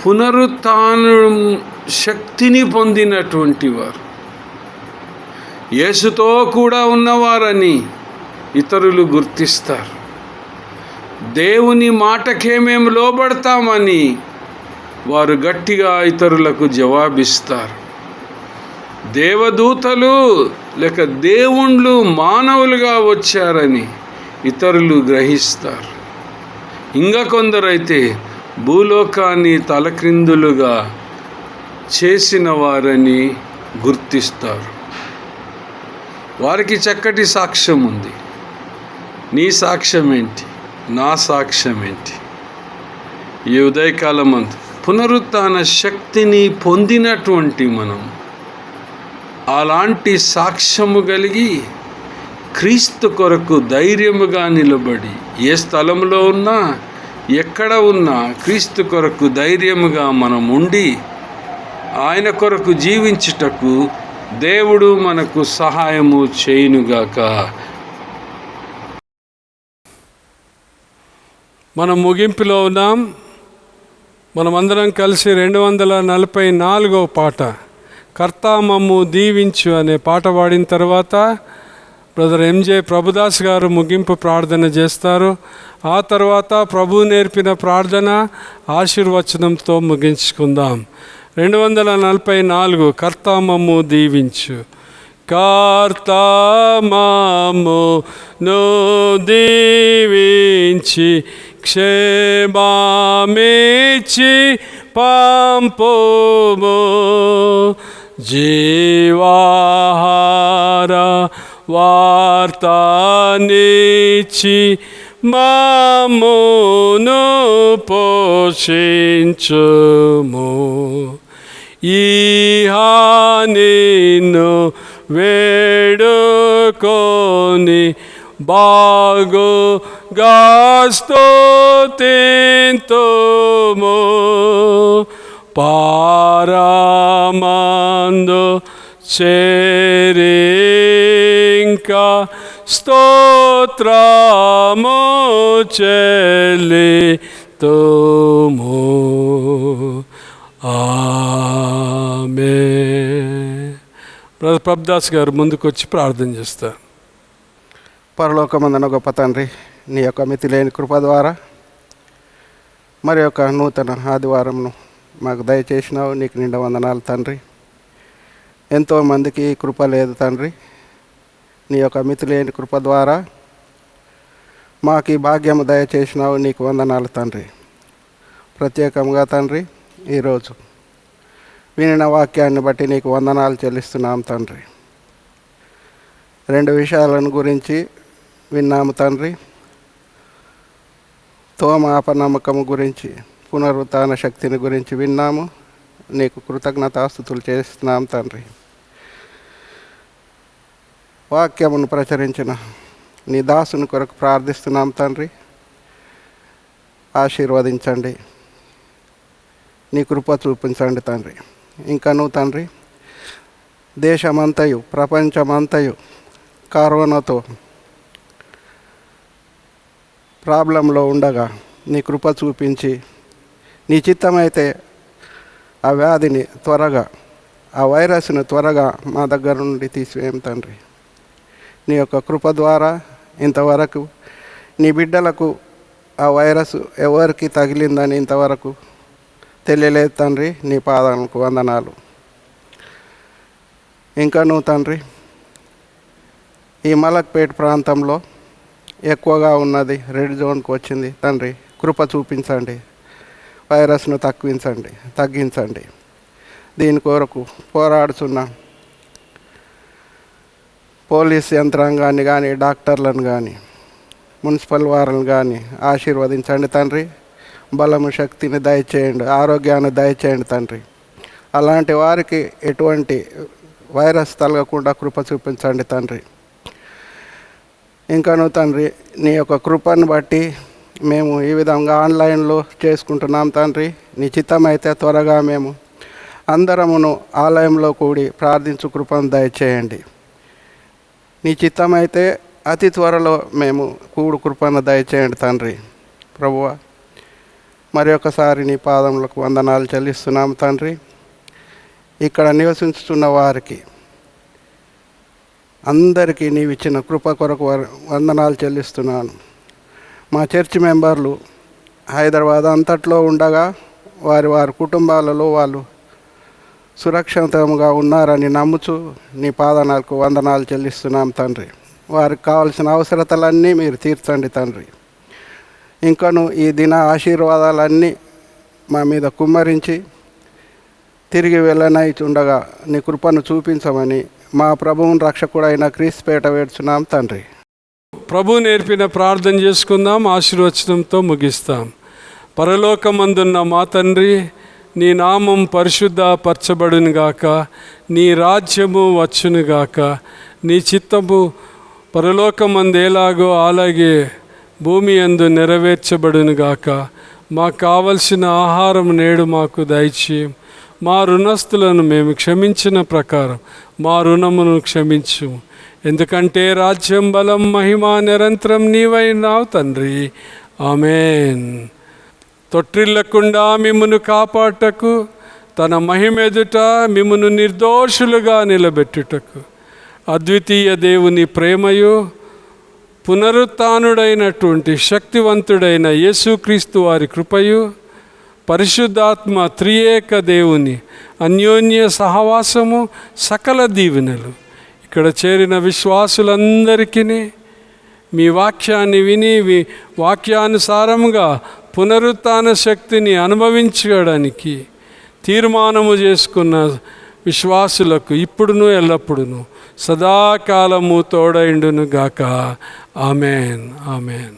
S2: పునరుత్థానం శక్తిని పొందినటువంటి వారు, యేసుతో కూడా ఉన్నవారని ఇతరులు గుర్తిస్తారు. దేవుని మాటకే మేము లోబడతామని వారు గట్టిగా ఇతరులకు జవాబిస్తారు. దేవదూతలు లేక దేవుళ్ళు మానవులుగా వచ్చారని ఇతరులు గ్రహిస్తారు. ఇంకా కొందరైతే భూలోకాన్ని తలక్రిందులుగా చేసిన వారని గుర్తిస్తారు. వారికి చక్కటి సాక్ష్యం ఉంది. నీ సాక్ష్యం ఏంటి? నా సాక్ష్యం ఏంటి? ఈ ఉదయకాలమందు పునరుత్థాన శక్తిని పొందినటువంటి మనం అలాంటి సాక్ష్యము కలిగి క్రీస్తు కొరకు ధైర్యముగా నిలబడి, ఏ స్థలంలో ఉన్నా, ఎక్కడ ఉన్నా క్రీస్తు కొరకు ధైర్యముగా మనం ఉండి ఆయన కొరకు జీవించుటకు దేవుడు మనకు సహాయము చేయునుగాక. మనం ముగింపులో ఉన్నాం. మనమందరం కలిసి 244వ పాట కర్తా మమ్ము దీవించు అనే పాట పాడిన తర్వాత బ్రదర్ ఎంజే ప్రభుదాస్ గారు ముగింపు ప్రార్థన చేస్తారు. ఆ తర్వాత ప్రభు నేర్పిన ప్రార్థన ఆశీర్వచనంతో ముగించుకుందాం. 244 కర్తా మమ్ము దీవించు. కర్తా మమ్మును దీవించి క్షేమమిచ్చి పంపుము, జీవాహార వార్తనిచ్చి మమ్మును పోషించుము. ఈహా నిన్ను వేడుకొని బాగుగా స్తుతింతుము, పారమందు చేరింకా స్తోత్రము స్తోత్రము చెల్లితుము. ఆమేన్. బ్రదర్ ప్రభుదాస్ గారు ముందుకు వచ్చి ప్రార్థన చేస్తారు.
S7: పరలోకమందున గొప్ప తండ్రి, నీ యొక్క మితిలేని కృప ద్వారా మరి యొక్క నూతన ఆదివారంను మాకు దయచేసినావు. నీకు నిండా వందనాలు తండ్రి. ఎంతోమందికి కృప లేదు తండ్రి. నీ యొక్క మితిలేని కృప ద్వారా మాకు ఈ భాగ్యము దయచేసినావు. నీకు వందనాలు తండ్రి. ప్రత్యేకంగా తండ్రి ఈరోజు వినిన వాక్యాన్ని బట్టి నీకు వందనాలు చెల్లిస్తున్నాం తండ్రి. 2 విషయాలను గురించి విన్నాము తండ్రి. తోమ అపనమ్మకము గురించి, పునరుత్థాన శక్తిని గురించి విన్నాము. నీకు కృతజ్ఞతాస్తుతులు చేస్తున్నాం తండ్రి. వాక్యమును ప్రచురించిన నీ దాసుని కొరకు ప్రార్థిస్తున్నాం తండ్రి. ఆశీర్వదించండి, నీ కృప చూపించండి తండ్రి. ఇంకను తండ్రి దేశమంతయు ప్రపంచమంతయు కరోనాతో ప్రాబ్లంలో ఉండగా నీ కృప చూపించి, నీ చిత్తమైతే ఆ వ్యాధిని త్వరగా, ఆ వైరస్ను త్వరగా మా దగ్గర నుండి తీసివేయం తండ్రి. నీ యొక్క కృప ద్వారా ఇంతవరకు నీ బిడ్డలకు ఆ వైరస్ ఎవరికి తగిలిందని ఇంతవరకు తెలియలేదు తండ్రి. నీ పాదాలకు వందనాలు. ఇంకను తండ్రి ఈ మలక్పేట ప్రాంతంలో ఎక్కువగా ఉన్నది, రెడ్ జోన్కి వచ్చింది తండ్రి. కృప చూపించండి, వైరస్ను తగ్గించండి. దీని కొరకు పోరాడుతున్న పోలీస్ యంత్రాంగాన్ని కానీ, డాక్టర్లను కానీ, మున్సిపల్ వారిని కానీ ఆశీర్వదించండి తండ్రి. బలము శక్తిని దయచేయండి, ఆరోగ్యాన్ని దయచేయండి తండ్రి. అలాంటి వారికి ఎటువంటి వైరస్ తలగకుండా కృప చూపించండి తండ్రి. ఇంకను తండ్రి నీ యొక్క కృపను బట్టి మేము ఈ విధంగా ఆన్లైన్లో చేసుకుంటున్నాం తండ్రి. నీ చిత్తమైతే త్వరగా మేము అందరమును ఆలయంలో కూడి ప్రార్థించు కృపను దయచేయండి. నీ చిత్తమైతే అతి త్వరలో మేము కూడు కృపను దయచేయండి తండ్రి. ప్రభువా, మరి ఒకసారి నీ పాదములకు వందనాలు చెల్లిస్తున్నాము తండ్రి. ఇక్కడ నివసించుతున్న వారికి అందరికీ నీవు ఇచ్చిన కృప కొరకు వందనాలు చెల్లిస్తున్నాను. మా చర్చ్ మెంబర్లు హైదరాబాద్ అంతట్లో ఉండగా వారి కుటుంబాలలో వాళ్ళు సురక్షితంగా ఉన్నారని నమ్ముచు నీ పాదాలకు వందనాలు చెల్లిస్తున్నాం తండ్రి. వారికి కావలసిన అవసరతలన్నీ మీరు తీర్చండి తండ్రి. ఇంకను ఈ దిన ఆశీర్వాదాలన్నీ మా మీద కుమ్మరించి తిరిగి వెళ్ళనైచుండగా నీ కృపను చూపించమని మా ప్రభువుని రక్షకుడైన క్రీస్తుపేట వేడుచున్నాం తండ్రి.
S2: ప్రభు నేర్పిన ప్రార్థన చేసుకుందాం, ఆశీర్వచనంతో ముగిస్తాం. పరలోకమందున్న మా తండ్రి, నీ నామం పరిశుద్ధపరచబడునుగాక, నీ రాజ్యము వచ్చునుగాక, నీ చిత్తము పరలోకమందు ఎలాగో అలాగే భూమి యందు నెరవేర్చబడునుగాక. మాకు కావలసిన ఆహారం నేడు మాకు దయచేయం. మా రుణస్థులను మేము క్షమించిన ప్రకారం మా రుణమును క్షమించు. ఎందుకంటే రాజ్యం, బలం, మహిమ నిరంతరం నీవైనావు తండ్రి. ఆమేన్. తొట్టిల్లకుండా మిమ్మును కాపాటకు, తన మహిమెదుట మిమ్మును నిర్దోషులుగా నిలబెట్టుటకు అద్వితీయ దేవుని ప్రేమయు, పునరుత్థానుడైనటువంటి శక్తివంతుడైన యేసుక్రీస్తు వారి కృపయు, పరిశుద్ధాత్మ త్రియేక దేవుని అన్యోన్య సహవాసము, సకల దీవెనలు ఇక్కడ చేరిన విశ్వాసులందరికీ మీ వాక్యాన్ని విని వాక్యానుసారముగా పునరుత్థాన శక్తిని అనుభవించడానికి తీర్మానము చేసుకున్న విశ్వాసులకు ఇప్పుడును ఎల్లప్పుడును సదాకాలము తోడైండును గాక. ఆమెన్. ఆమెన్.